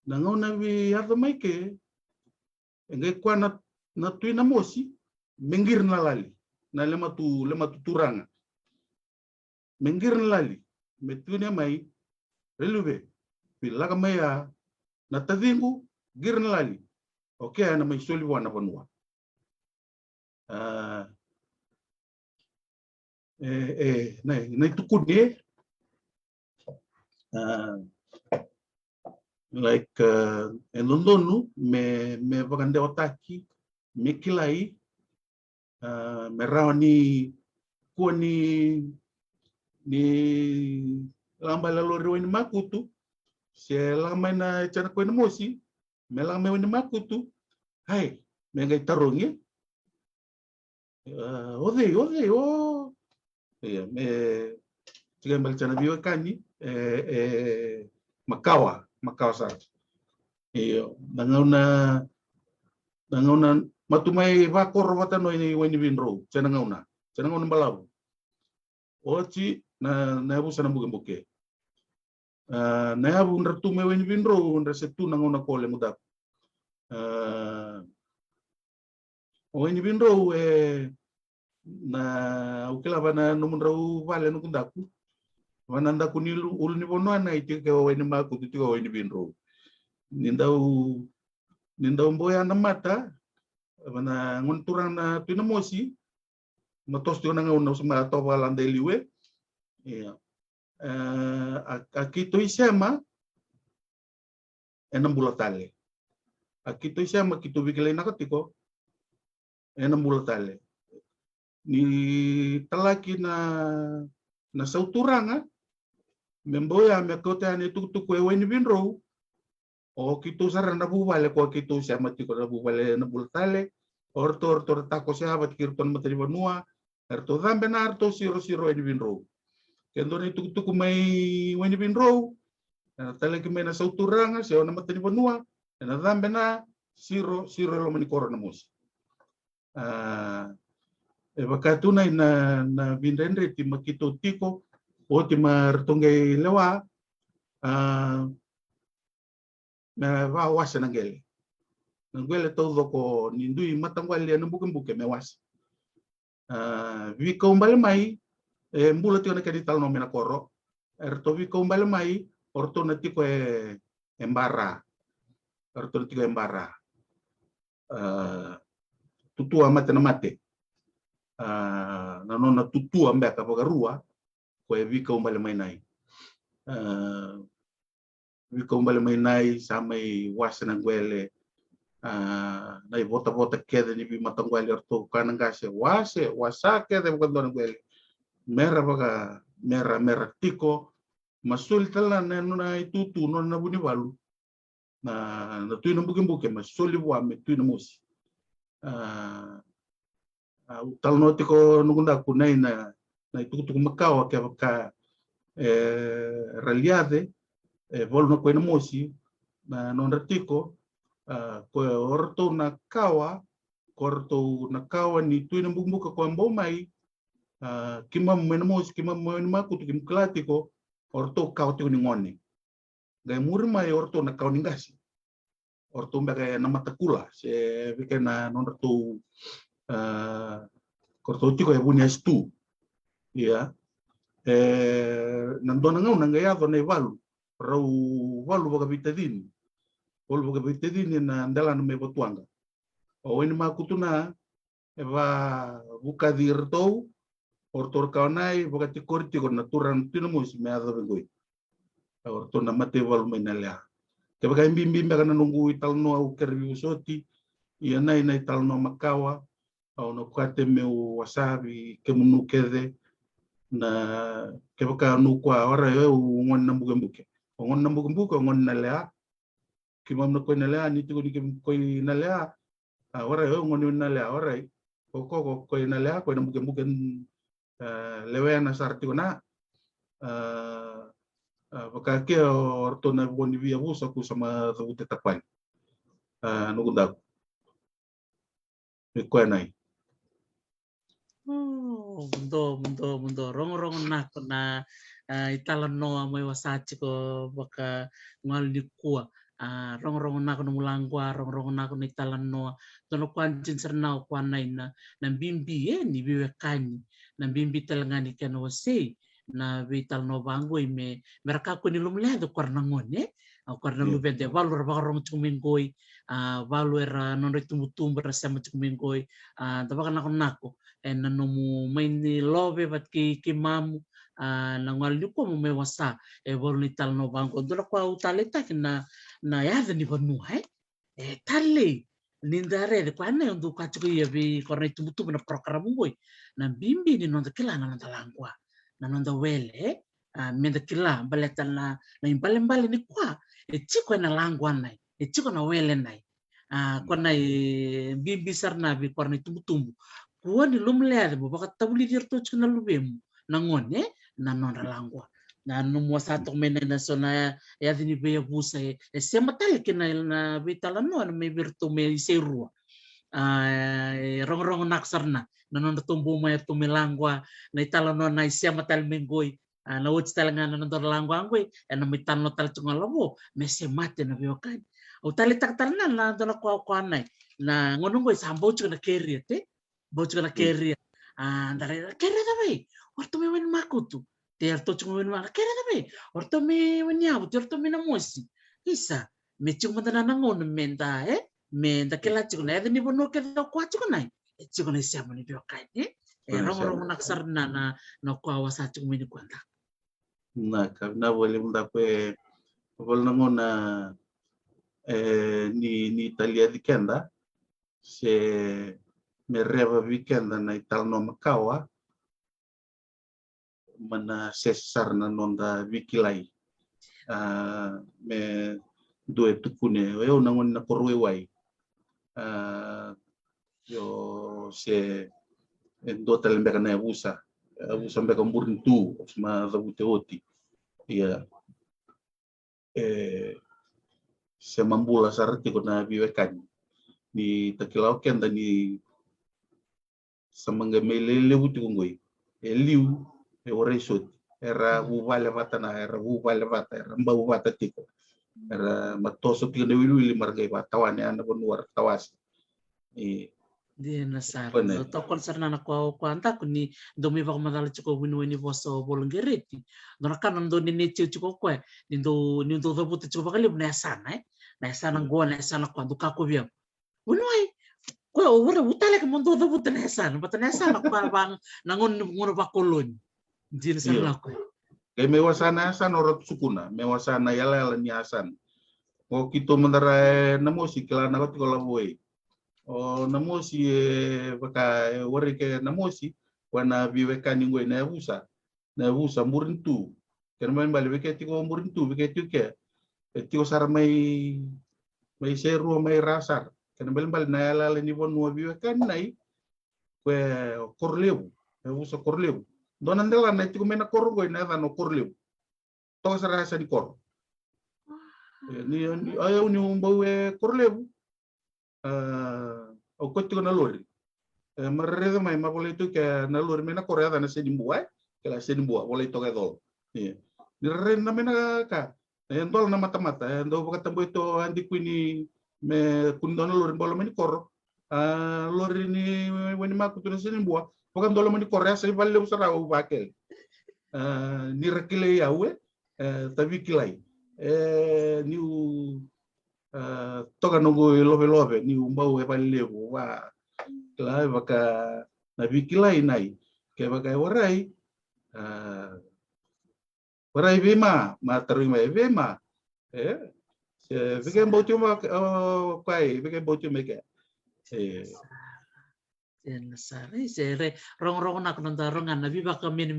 na ngona vi yada mai ke ngai kwa na tui na mosi mengir na lali na lematu turanga mengir na lali metune mai relube pilaga mai na tadingu gir na lali oke ana mai soli wana bonua na tukuni like endondonu me bagande otaki me kilai me raoni kuoni ni lamba la lori ni makutu se lama na chana ko mosi me lama ni makutu hai me ngai tarungi ode o ya me tiga mbal chana biwa kani Makawa sa. Iyo, nangauna matumay vakor watano ini wani binro, nangauna balaw. Ochi na busa na buke. Na yabu nratume wani binro, nresetu nangauna kole mudak. Wani binro na ukila bana numunrau vale nukundaku. Wananda kunilu ulni bonoana itu ke wani maku itu wani binro. Nindau mboya na mata bana ngunturang na tinamosi matos tu nang una suma to balanda liwe ya akito isema enam bulatale akito isema kito bikele nakatiko enam bulatale ni talaki na sauturanga memboya me kota ni tuku weni binro o kito sarana bubale ko kito isema tiko na bubale na bulatale orto tako sahabat kirton materi banua erto dambe na arto siro weni binro kendo ni tuku mai weni binro tale ki mena sauturanga se ona materi banua na dambe na siro lo mani korona mus bakatuna na bindendre ti makito tiko o ti martonge lewa na va wasa nangele nangele todo ko nindui matangwali na buke mewas vika umbale mai mbula tiona kedi talno mena koro erto vika umbale mai orto na tiko embara orto tiko embara tutua mate na mate na nona tutua mbeka bagarua ko vika umbale mai nai vika umbale mai nai samai wasa nangwele nai bota kede ni bi matangwali orto kanangase wasa kede bukan gwele mera tiko masul tala na nuna itutu nona buni balu na tuina buke masuli bua me tuina musi tal no tiko nugunda kunai na itutu makawa ke baka reliade volno ko musi na non tiko ko orto na kawa ni tuina buka ko mbomai kimam menemos kimam menemaku tu kim klatiko orto kau tu ngone gai murma orto na kau ningasi orto mbaga na matakula se bikena non orto korto tiko e bunya stu ya nandona ngau nangaya dona valu baga bitadin baga bitadin na ndala no me botuanga o eni makutuna eva buka dirto ortor kaunai bogati korti kon naturan tinamus me ado bengoi ortor na mate wal menalya ke baga bimbi kana nunggu italno au kerbi usoti ia nai talno makawa au no kate me wasabi ke munu kede na ke baga nu kwa ora yo ngon nambuke ngon ngon nalya kimam no ko nalya ni tigo ni ko nalya ora yo ngon nalya ora ko nalya ko nambuke lewe na sartiona bakake orto na bonivia busa ku sama te tapai nugunda ko nai mundo rong na italan no mai wasachi ko baka ngal ni kuwa rong na ko mulangwa rong na ko ni talan no tono kwanjin serna kwanai na bimbi ni biwe kani na bimbi talangani kano se na vital no bango me mereka ko ni lumledo karna ngone au karna lubede valur bagarong tumingoi valu era non tumbutumba rasa tumingoi tabaka nako en nomu maini lobe bat ki mamu na ngal ko mo me wasa vol ni tal no bango dora ko utaleta na ya ni bonu tale nindare de kwana ndu katuko yebi korna tumbutumba na program ngoi na bimbi ni non kila na talangwa na non wele menda kila baleta na imbale ni kwa chiko na langwa nai chiko na wele nai kona bimbi sarna bi korna tumbutumbu kuwa ni lumle bo baka tabuli dirto chuna lubemu na ngone na non langwa na num wasato mena na sona ya dini be busa e se matale ke na vitala no na me virtu me serua rong naksarna na non tumbu mai tu melangwa na itala no na sia matal mengoi na uts talanga na non langwa ngoi na mitan no tal tunga labo me se mate na biokai o tali tak talna na dona kwa nai na ngono ngoi sambo chu na keria te bo chu na keria ndare keria da bai orto me wen makutu ter to chung wen ma keria da bai orto me wen ya orto me na mosi isa me chung mandana na ngon menda menda kela chung na ni bono ke do kwa chung nai chung na sia mani biokai rong naksar na no kwa wasa chung me ni kwanta na kabna boleh munda kwe bol na ngona ni Italia di kenda se me reva weekenda na ital no makawa mana sesar na nonda wikilai me due tukune eu na ngona korwe wai yo se do talembeka na abusa mbeka mburintu ma zabute oti ya se mambula sarati kuna biwekan ni takilau kenda ni samanga melele wuti ngoi liu oresot era wale vata era mbau vata tiko era matoso tiko wili margai vatawan ya na nuar tawas di nasar to konserna na kwa anta kuni domi va madala chiko wini voso bolongereti dona kan ndo ni chiko kwa ndo do buti chiko bakali na sana go na sana kwa duka ko bia unoi kwa ora utale ke mondo do buti na sana kwa bang nangon ngono bakolon di nasar la ko kay mewasana san orot sukuna mewasana yala ni asan o kito mandara namo sikla na ko la boy o namosi baka wari ke namosi wana biwekani ngoi na busa murintu kan main bali weke tiko murintu weke tike tiko sar mai seru mai rasar kan bali na ala ni bon no biwekani nai kwe korlebu busa korlebu donan dela na tiko mena korgoi na no korlebu to sar sa di kor ni ayo ni umbawe korlebu o kotti na lori marredo mai ma boleh itu ke na lori mena korea na se dimbua ke la se dimbua boleh itu ke dol ni ren na mena ka endol na mata endo baka tambo itu andi kuini me kundona lori bolo meni kor lori ni weni ma kutu na se dimbua baka dolo meni korea se balle usara u bakel ni rekile yawe tabi kilai ni toka nongo lobe ni umbau e pallevo wa kla baka na bikilai nai ke baka warai bema ma terima bema se bikin bautu ma kai bikin bautu meke nasari sere rong nak nonta rongan nabi baka min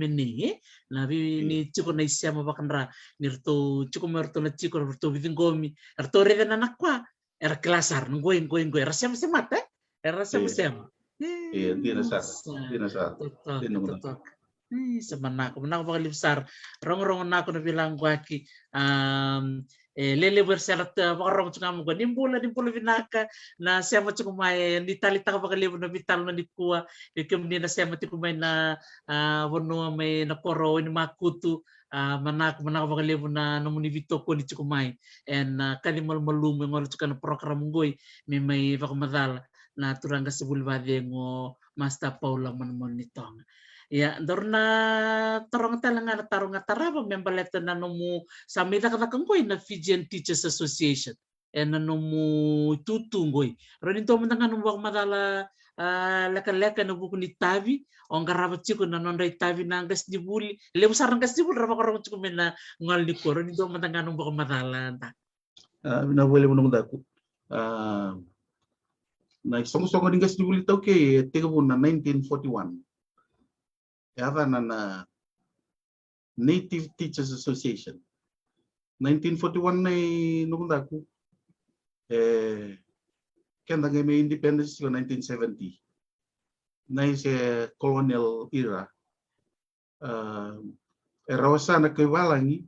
nabi ni cukup na isya mabakandra nirto cukup merto na cukup merto bitingomi erto rede na nakwa er kelasar ngoin rasem semata rasem di nasar sebenarnya aku bakal besar rong aku na bilang gua ki lele bersalat orang cuma muka nimbula binaka na siapa cukup main di tali tak bakal lebu na vital na dikua kemudian na siapa cukup main na wono may na koro ini makutu manak bakal lebu na nomuni vitoko ni cukup main and kali malum ngol cukan program ngoi may bakamadala na turanga sebul bade ngo Master Paula nitong ya dorna tarong taraba membaleta na nomu samita kata kangkoy na Fijian Teachers Association na nomu tutunggoy ronin to mantanga nomu madala leka no buku ni tavi on garaba chiko na nonday tavi na gas dibuli lebu sarang gas dibuli raba korong chiko mena ngal di ko ronin to mantanga nomu madala ta na boleh menunggu na songo gas dibuli tau ke tega na 1941 Yava na Native Teachers Association. 1941 na nungunda ko kenda may independence ko 1970. Na colonial era. rawasana ke walangi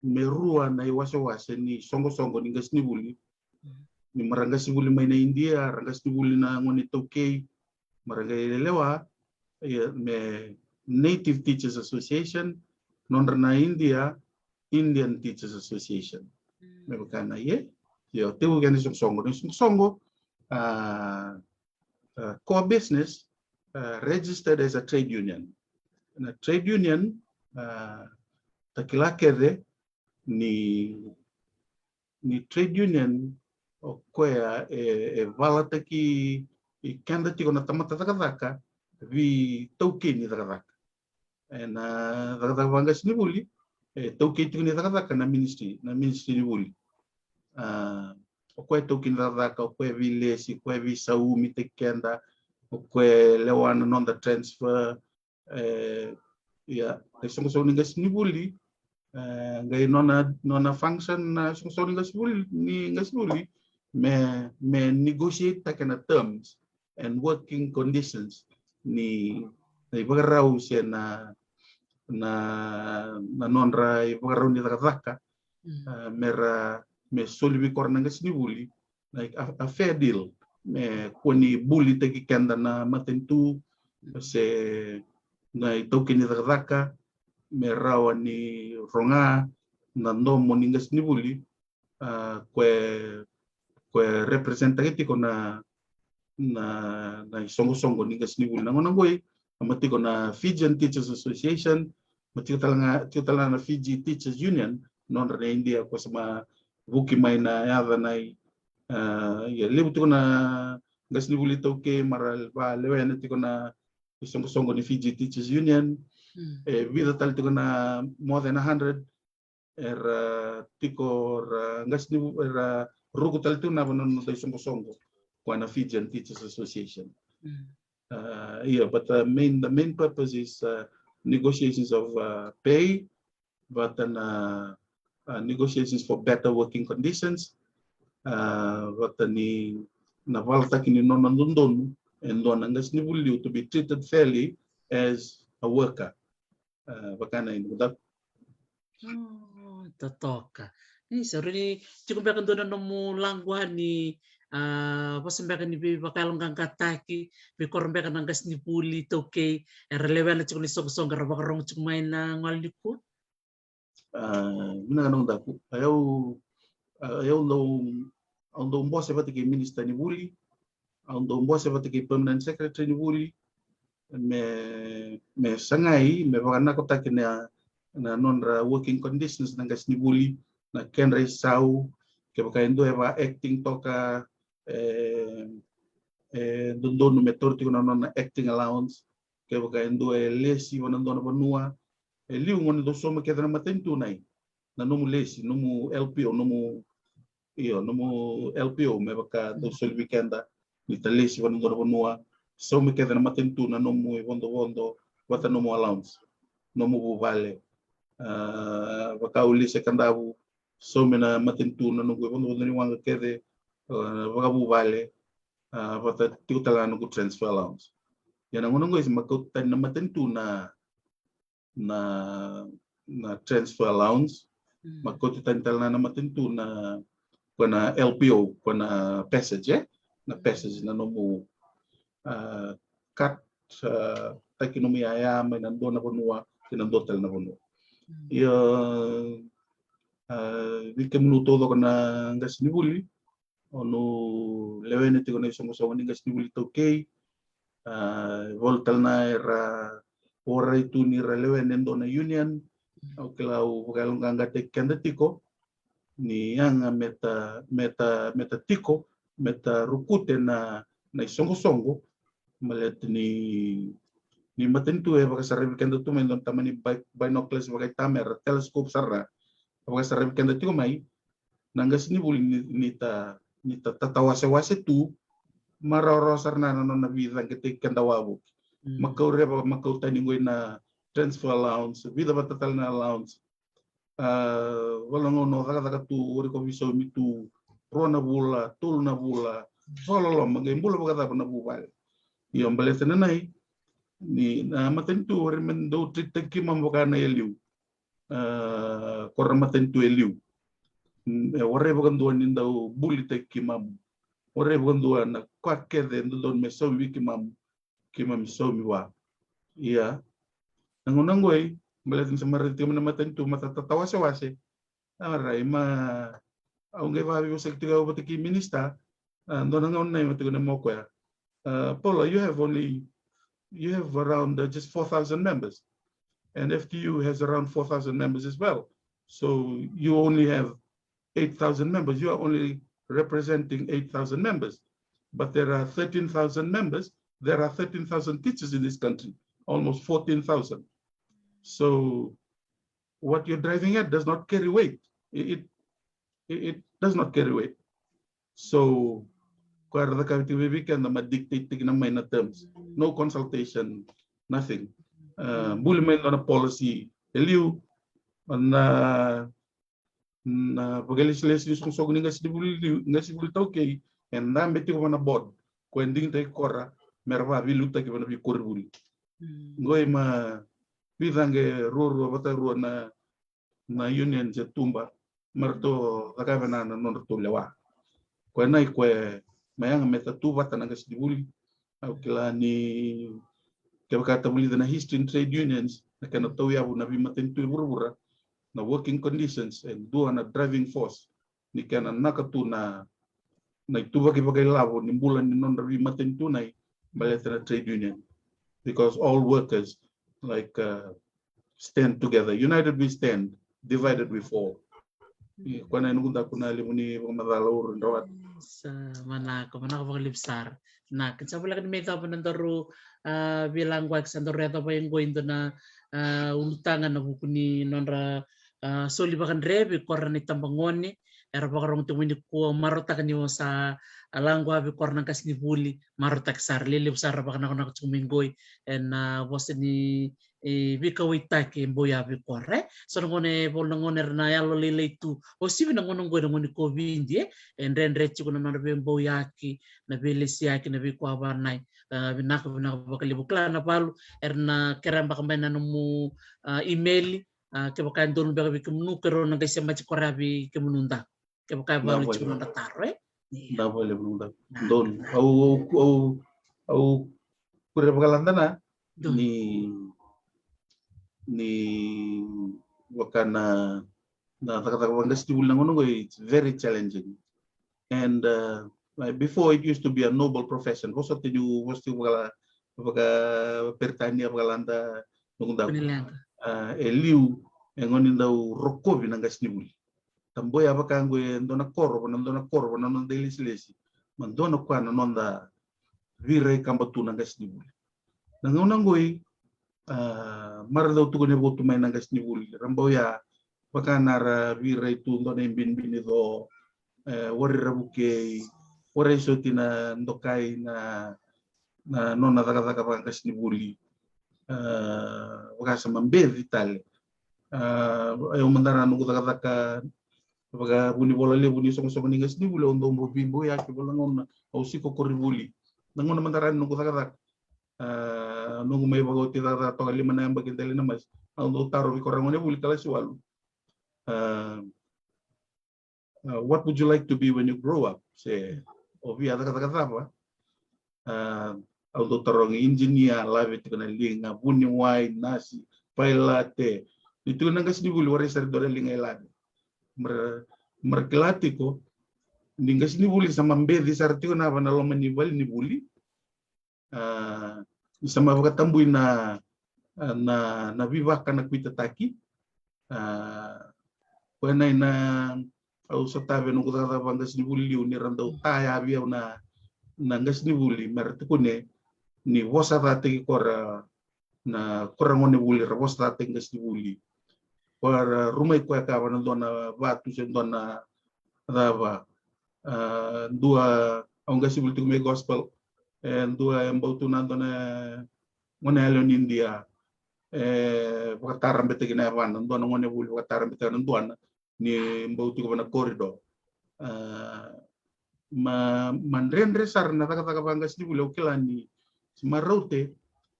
merua na iwase ni songo ni gas ni buli ni maranga sibuli mai na India ranga sibuli na ngoni Tokei maranga lewa me Native Teachers Association nondra na India Indian Teachers Association me bakana yo tebu gani songo core business registered as a trade union. And a trade union takilakere ni trade union o koya valata ki kanda tiko na tamata takataka vi tauke ni takataka. And takataka vangas ni buli tauke tiko ni takataka na ministry ni buli. O koe tauke ni takataka o koe vi lesi koe vi saumi te kenda o koe lewana non the transfer ya songo ngas ni buli ngai nona function na songo ngas buli me negotiate takena terms and working conditions ni ibagarau sia na nonra ibagarau ni takataka me solvi korna ngas ni buli like a fair deal me koni buli teki kenda na matentu se na itoki ni takataka me rawa ni ronga na ndomo ni ngas ni buli kwe representative ko na songo ni ngas ni buli na ngona boy amati ko na Fijian Teachers Association mati ko na Fiji Teachers Union non na India ko sama buki mai na yava nai ya lebu ko na ngas ni buli toke maral ba lewe na tiko na songo ni Fiji Teachers Union vida tal tiko na more than 100 tiko ngas ni ruku tal tiko na bonon no songo kwa na Fijian Teachers Association. But the main purpose is negotiations of pay, but then negotiations for better working conditions. But ni na valta kini non ndon and don ngas ni buli to be treated fairly as a worker. Bakana ini udah. Totoka. Ini sorry cukup akan dono nomu langwa ni pasambakan ni bakalong kang kataki be korombekan ngas ni buli toke relevan cukup ni song garabang cukup main ngaliku. Mina kanong daku ayaw ando boss seperti ke minister ni buli ando boss seperti ke permanent secretary ni buli me sangai me bakana ko takina na non working conditions ng gas ni buli na kenre sau ke bakain do eva acting toka dondo metor tiko na non acting allowance ke bakain do lesi wonan do na banua liu ngon do soma ke na matentu nai na nomu lesi nomu LPO nomu LPO me baka do sol weekenda ni talesi wonan do na banua soma ke na matentu na nomu wondo wata nomu allowance nomu vale baka uli sekandabu so mena matentu na nunggu bondo ni wanga kede baka bu vale bata tiutala nunggu transfer allowance yana ngunungo is makutan na matentu na transfer allowance makutan tala na matentu na kuna LPO kuna passage na passage na nomu kat takinomi ayam na ndona bonua kinandotel na bonua Dike minuto do kana ngas ni buli onu lewene tiko na songo ni ngas ni buli tokei voltal na era ora itu ni lewene do na union au klau galung kanga te kanda tiko ni yang meta tiko meta rukute na songo malet ni matentu baka sarap kanda tu mendon tamani binoculars baka kamera teleskop sarra baka sarap kanda tu mai nangas ni buli nita tatawase tu maroro sarna no na vida ketik kanda wabu makau tani ngoi na transfer allowance vida batatal na allowance wala ngono daga tu ori ko biso mitu rona bula tulna bula fololo magay bula baka na bubal yung balete na nai ni na matentu ore men do tritaki mambokana eliu korra matentu eliu ore bogandua nindau buli teki mam ore bogandua na kwakede ndon me so wiki mam kimam so miwa iya nangonangoi balatin samariti man matentu matatawa wase arai ma aunge va vivo sektiga obotiki minista ndonangon na matigo na moko ya Paula, you have around just 4,000 members, and FTU has around 4,000 members as well. So you only have 8,000 members. You are only representing 8,000 members, but there are 13,000 members. There are 13,000 teachers in this country, almost 14,000. So what you're driving at does not carry weight. It does not carry weight. So the committee can dictate na terms, no consultation, nothing. Bullying on a policy, eliu na paglegislation kung sogni nga sibuli tauke and na beti ko na board ko ending tay kora merva viluta ke na bi korbuli ngoy ma bidange ruru bata ru na union je tumba marto takavana na non to lewa ko nay ko mayang meta tuba tananga sibuli au kila ni kata muli na history in trade unions na kana tawiya na bi matentu burubura na working conditions and do na driving force ni kana nakatu na ituba ki bagay labo ni bulan ni non bi matentu na baleta na trade union because all workers like stand together, united we stand, divided we fall. Kuna nungunda kuna limuni madalor ndawat sa manako paglipsar na kinsa pala kan meta pa nandaro bilang wag sa ndoreta pa yung going to na ulutangan na kukuni nonra soli bakan rebe korra ni tambangoni era bakarong tumini ko marota kan yo sa alangwa bi korna kas ni buli marota ksar lilip sar bakan ako na kumingoy and was ni bikawit take boya bi korre so ngone bol ngone na yalo lile tu o sibi na ngono ngono ngoni ko bindi and then rechi ko na be boya ki na belesi yaki na bi ko abanay binako bakalibu na palu erna keramba kambana mu email kebakan don baga bi kemnu kero na gaysa machi korabi kemununda kebakan balu chuna taro na boleh menunda don au kure bagalandana ni wakana na takataka it's very challenging and before it used to be a noble profession was to you was to baga pertania bagalanda nungunda eliu engoni ndau rokobi na gasnibuli tamboya bakango ndona korbo na daily silesi mandona kwa na nonda vire kambatu na gasnibuli nangonangoi marlo tu ne botu mai na gasnibuli ramboya bakanara vire tu ndona bin do wari rabuke wari sotina ndokai na nona taka gasnibuli wakasa mambe vitale ayo mandara nungu taka baga buni bola le buni songo ningas ni bule ondo mbo bimbo ya ke bola ngona au siko koribuli ngona mandara nungu taka nungu mai bago tira to lima na mbake tele na mas ondo taro bi korangone buli kala siwalu what would you like to be when you grow up say obi ada kata apa auto tarong engineer lave tikana linga buni wai nasi pailate itu nangas ni buli wari sar dole linga ilade merkelati ko ningas ni buli sama mbedi sarti ko na banalo manibal ni buli sama katambuy na bibaka na kuita taki wenay na au sa tabi nung kutata bangas ni buli ni randau taya biyaw na nangas ni buli merti ko ni wosa tate kora na korangon ni buli rawos tate ngas ni buli para rumay ko ka na doon na batu sa doon na dava dua ang gasibul tu may gospel and dua ang bautu na doon na monelon India pakataram bete ginawan doon ngone bul pakataram bete doon ni bautu ko na corridor mandren resar na taka bangas ni bulaw kilani si marote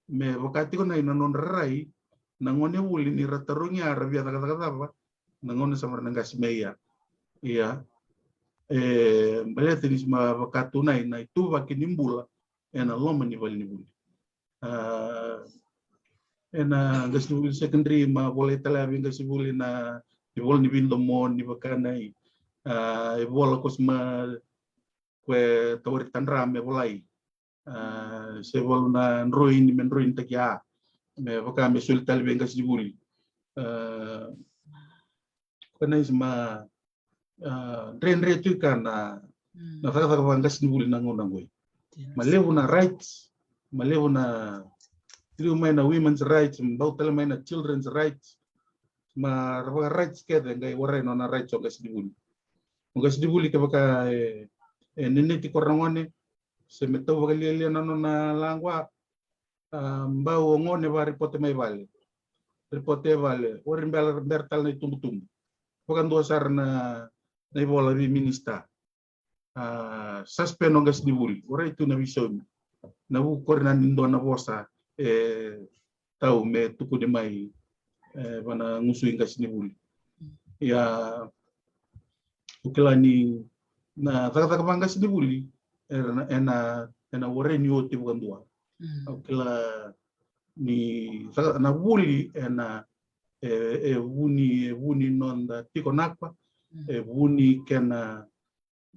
me wakati ko na inanon rai nangone wuli ni ratarunya rabia kata apa nangone sama nanggas meya iya balete ni ma wakatu na itu wakinimbula ena loma ni vali ni buli ena gas ni secondary ma boleh talabi gas buli na ni bol ni bindo mon ni bakanai bola kosma kwe tawari tanra me bolai se bol na ruin men ruin takia me baka me sul talbe gas ni buli kana isma dren tu kana na taka gas ni buli nangonangoi malewu na rights malewu na Trio main women's rights, bautal main children's rights, ma rights kede ngai warai nona rights o gas dibuli. Gas dibuli ke baka nene ti korangone se meto baka lilia nona langwa mbau ngone ba ripote mai vale. Ripote vale, orin bertal na tumbutum. Bukan dua sar na ibola bi minista. Suspend o gas dibuli. Ora itu na vision. Na bu korna nindo na bosa. Tahu me tuku de mai bana ngusu ingas ni buli ya ukela ni na taka bangas ni buli ena wore ni oti bukan dua ukela ni taka na buli ena wuni nonda tiko nakpa wuni kena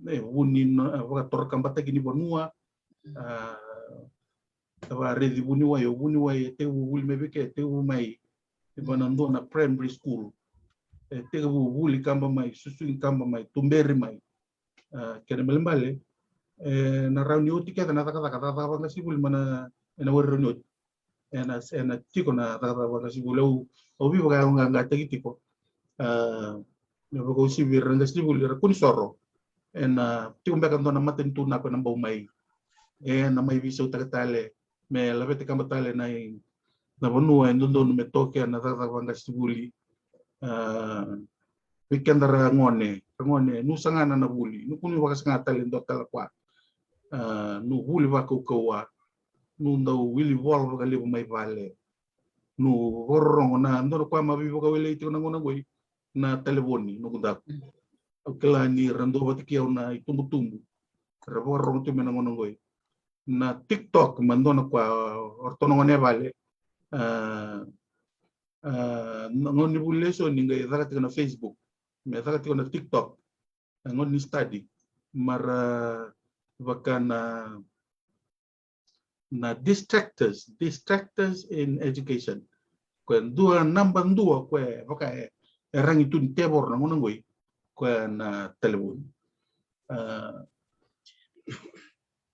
wuni no torkan bataki ni bonua tava redi buni wai te wuli mebeke te mai banando na primary school te wuli kamba mai susu kamba mai tumberi mai kena melembale na rauni oti kata na taka banga sibul mana ena wori rauni ena tiko na taka banga sibul au bi baga nga tagi tiko na bago sibir nga sibul ra kun soro ena tiko mbeka ndo na maten tu na ko na bau mai na mai viso takatale me labete kamba tale na bonua ndondo me toke na tata banga sibuli weekend ra ngone nusanga na buli nukuni wakas ngatale ndo tala kwa nu buli wako kwa nu ndo wili wol waka libu mai vale nu horong na ndo kwa mabi waka wile iti na ngona goi na telefoni nu kundak kela ni rando batikiau na itumbu rabo horong tu mena ngona goi na TikTok mandona kwa ortonongone vale ngoni buleso ninga zakati na Facebook me zakati na TikTok ngoni study mara wakana na distractors in education kwen dua nambang dua kwe waka erang itu tebor na ngoi kwen na telepon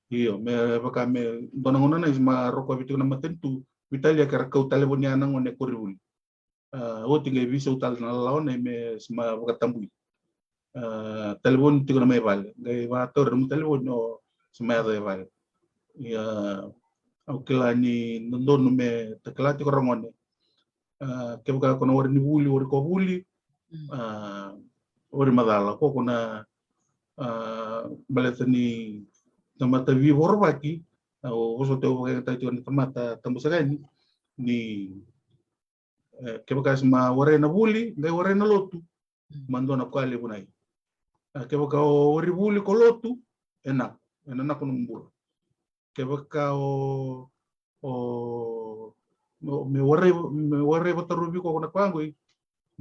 iyo me baka me donangona na isma roko bitu na matentu vitalia kar kau teleponia nang one koribul o tinga bisa utal na lawan me isma baka tambui telepon tigo na may vale ngai va tor mu telepon no isma ya vale ya okela ni ndono me taklati ko rongone ke baka kono wori ni buli wori ko buli wori madala ko kona baletani tamata vi borbaki o oso te o ta tione tamata tambusagani ni ke baka ma wore na buli ngai wore na lotu mandona kwali bunai ke baka o wori buli ko lotu enak ko numbur ke baka me wore batarubi ko na kwangoi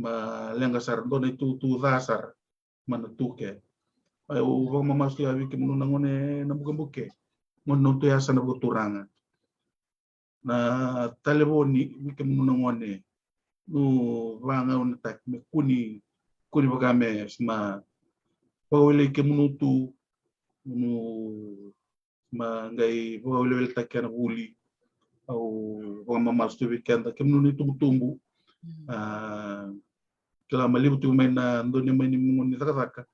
ma lenga sar dona itu tu dasar mana tuke o vamos mama sti avi ke munu nangone na buke ngono to ya sana buturanga na telefoni ke munu nangone no vanga on tak me kuni bagame sma pawele ke munu tu munu ma ngai pawele tak kana buli au vamos mama sti weekend ke munu itu tumbu kila malibu tu main na ndoni main munu taka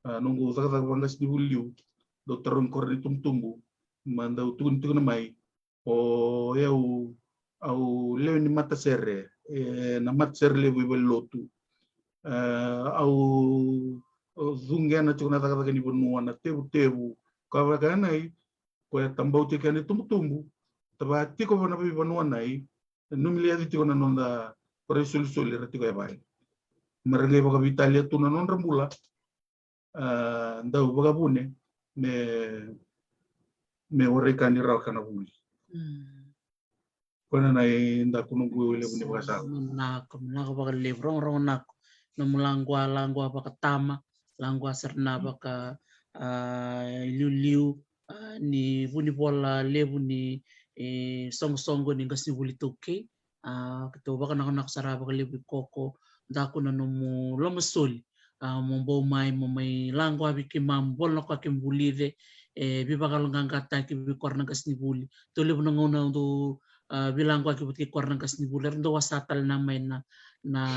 nunggu taka bangas di buliu dokter rongkor di tumbu manda utun na mai o au leo ni mata serre na mat serre le bibel lotu au zunga na chuna taka ni bonua na tebu ka kana ko tambau te kan tumbu Taba tiko na pi banua nai, numilia di tiko na nonda para suli ratiko ya bai. Mereka baka Italia tu na non rambula, ndau baka bune me oreka ni rau kana buli. Kona nai nda kununggu ile bune baka sa. Nako baka librong rong nako. Namulangwa baka tama, langwa serna baka liu ni buni bola lebu ni song-songo ni gasi buli toke. Kito baka nak saraba ka lebu koko dako na nomu lomasoli mombo mai langwa biki mambol na kwa kimbulide biba kalongang kata ki bi korna kasni buli to lebu na ngona do bilang kwa ki korna kasni buli ndo wasatal na mai na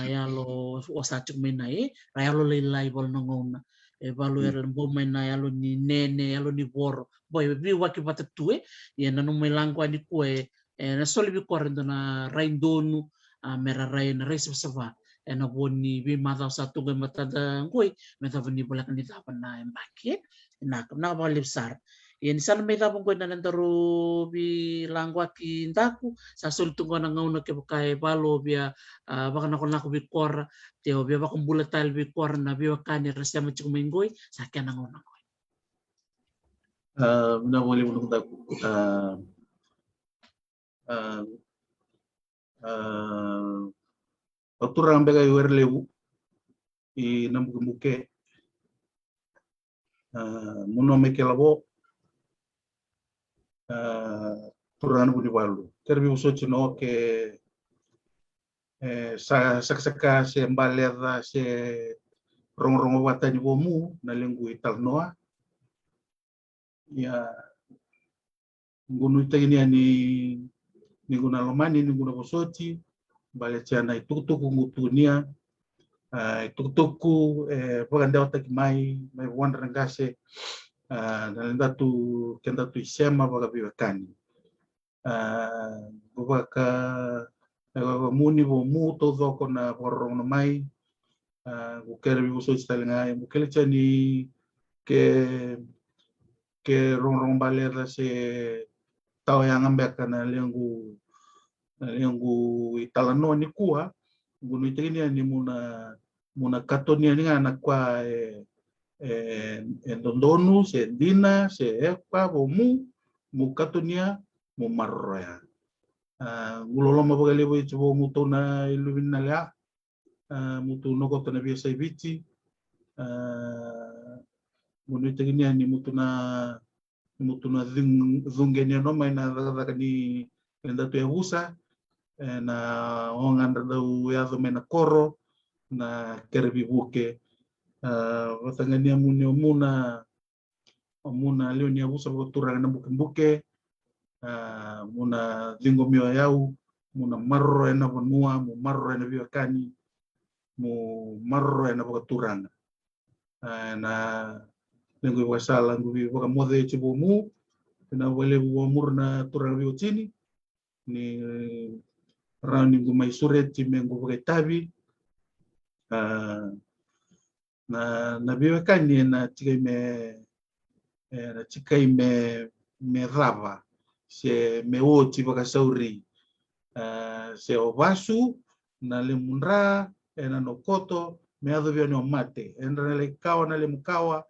yalo wasachuk mai na rayalo lay bol na ngona balu mbo mai na yalo ni nene yalo ni boro boy bi waki patatue ye na no mai langwa ni kue na soli bi korna na raindonu mera rain race sava na boni bi mata satu ga mata da ngoi meta boni bola kan dita na embaki na ba libsar yen san meta bon ko na ndaro bi langwa ki ndaku sa sol tungo na ngauna ke bukai balo bia baka na ko bi kor te bia baka bulat tal bi kor na bi wakani rasya mo chuk mingoi sa kana ngauna ko na boleh menung taku oturang bega yuer lebu I nambuke muno meke labo turang budi balu terbi uso chino ke saka se mbalera se rong wata ni bomu na lengu italnoa ya gunu tegini ni guna lomani ni guna bosoti bale chana itukutuku ngutunia itukutuku paganda otak mai wandra ngase nalenda tu kenda tu isema baga biwakani bubaka muni bomu todo kona borong na mai bukere bi bosoti talenga bukele chani ke rong balera se tau yang ambeka na lengu italano ni kuha gunu itegini ni muna katonia ni ngana kwa endondonu se dina se ekpa bomu mu katonia mu marroya ngulolo mabagale bo ichbo muto na ilumina la mutu noko tana biasa ibichi gunu itegini ni mutu na zungenia no mai na daga ni lenda tu yahusa na ongan dau ya mena koro na kerbi buke watangania muna leo ni abusa turang na buke muna zingo mio yau muna marro na bonua mu marro na biwakani mu marro na turang na lengo wasala ngubi boka mode chibomu na wale buamur na turang biotini ni rani ngumai sureti mengu boka tabi na biwakani na chikai me rava se me oti boka sauri se obasu na lemunra na nokoto me ado bia no mate enra le kawa na le mukawa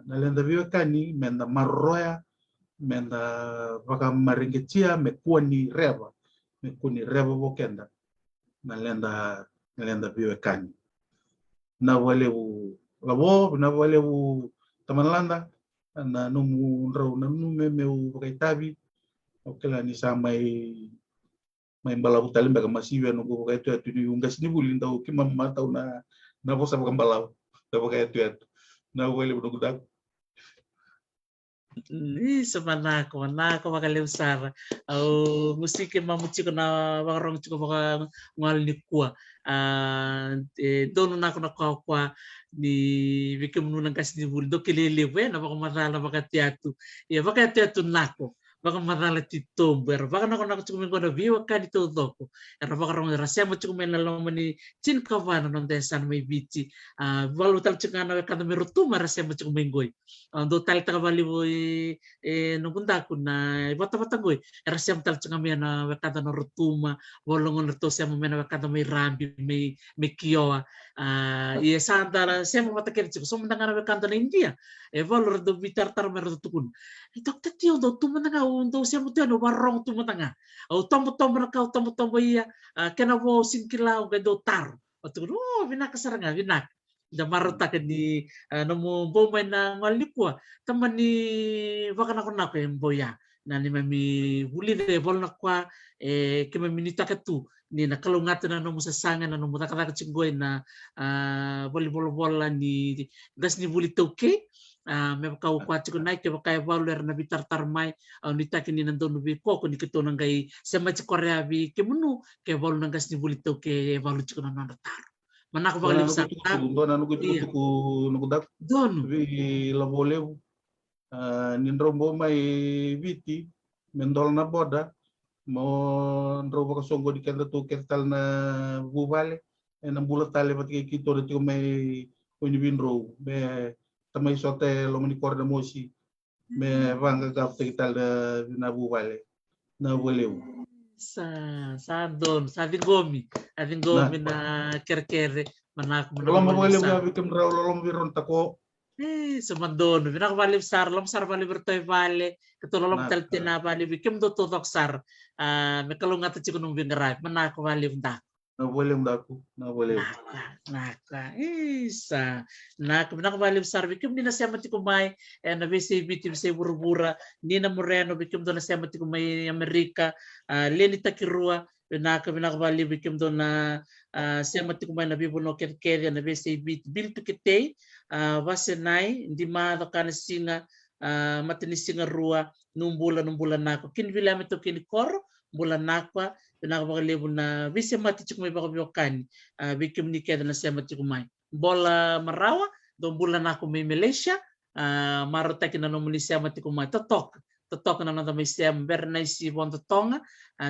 na lenda biwakani menda marroya menda baka maringetia me kuani reva bokenda na lenda biwakani na wale labo na wale tamanlanda na numu rau na nume meu bakaitabi okela ni samai mai balau talim baka masiwa no go bakaitu atu ni ungas ni bulin tau kimam matau na bosa baka balau ta bakaitu atu na wale budak Semanako makaliw sara au musike mamuchi ko na warong chiko baka ngal ni kwa dono nako na kwa ni bikim nunang kas ni buldo kilele we na baka marala baka teatu ya baka teatu nako baka madala titombo era baka nako chukumen ko na viwa kadi to doko era baka rong era sema chukumen na lomo ni chin kavana non desan mai biti valu tal chukana kada merutu mara sema chukumen goi do tal ta vali voi no bunda kuna bata bata goi era sema tal chukumen na kada no rutuma volongon to sema mena kada mai rambi mai kioa ia santara sema mata kerja so mendangana kada na India valor do vitar tar merutu tukun tok tatio do tu mendanga untuk siapa tu no warong tu matanga au tombo na kau tombo ia kena wo singkila ga do tar tu vina kasaranga vina da marota ke di nomo bomba na ngalikwa tamani vakana kona ko emboya na ni mami huli de bol na kwa ke mami nita ke tu ni na kalungata na nomo sasanga na nomo takata chinggoy na volleyball ni gas ni buli toke me kau kuat ko naik ke bakai valer na bitar tarmai ni takini nandon bi ko ni kito nang gai sema ci korea bi ke munu ke vol nang gas ni bulito ke valu ci ko nang tar manak ba lim sa dona nugu nugu dak don vi la volevo ni rombo mai viti mendol na boda mo ndrobo ko songo di kenda tu kertal na buvale en bulat tale pati kito de ko mai ko ni binro be tamay sote lo mani korda mosi me vanga gaf tal na buvale na voleu sa don sa vingomi na kerkere manak lo mo voleu ga bikem raw lo mo biron tako semandon binak vale sar vale bertoy vale ketololom teltina vale bikem do to doksar me kalungata chikunung vingarai manak vale ndak na voleu daku na voleu naka isa nak binak vale sar bikem dina semati kumai na visi bitim se burbura nina moreno bikem do na semati kumai Amerika leni takirua binak vale bikem do na semati kumai na bibono kerkere na visi bit bil tukitei vasenai di ma kana singa matini singa rua numbula nako kin vila meto kin kor bulan nakwa pinakapakalibo na visi mati chikumay bakabyokan bikim ni keda na sema chikumay bola marawa do bulan nako may Malaysia marotaki na nomuni sema chikumay totok na nanda may sema bernay si bon totonga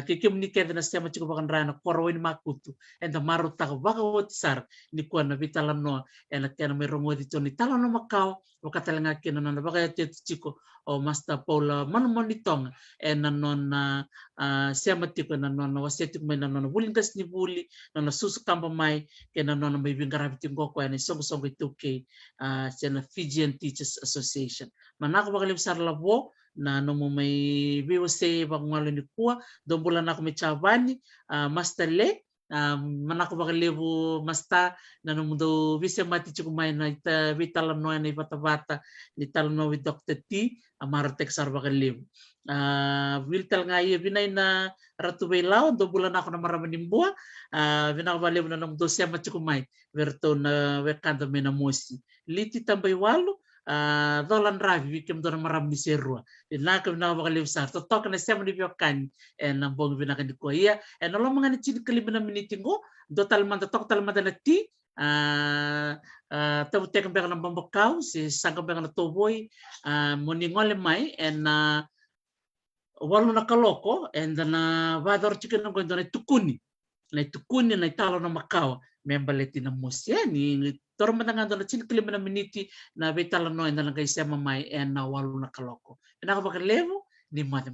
kikim ni keda na sema chikumakan rana korwin makutu and the marotaka baka wotsar ni kwa na vitalan no and kena may rongo dito ni talo no makao wakatalanga kena nanda baka chiko o Master Paula manumonitong and nanon sema tiko nanon wasetik may nanon bulingas ni buli nanon susukamba may kena nanon may bingarabiting ko and song ituke sena Fijian Teachers Association manako bakalim sarlabo na nomo may biwase bagngalo ni kuwa do bulan ako may chavani Master Le manako bakalibo masta na nomo visa mati chukumay na vitalan no na bata ni talno with Dr. T amaratek sar bakalibo wiltal nga iya binay na ratubay lao do bulan ako na maramanimbua binakabalibo na nomo do sema chukumay verto na wekanda may na mosi liti tambay walo dolan ravi bikim dolan maram ni serua inaka na bakaliw sa totok na sema ni biokan en nambong binakan ko iya en olo mga ni chin kalib na minitingo do talman tok talman na ti taw tek mbek na bambakaw si sangam mbek na toboy moningol mai en walo na kaloko en na vador chicken ko do na tukuni na talo na makaw membaleti na musya ni tormatanga do na chin kalib na miniti na betala no en na kay sema mai en na walo na kaloko pinaka bakalevo ni mata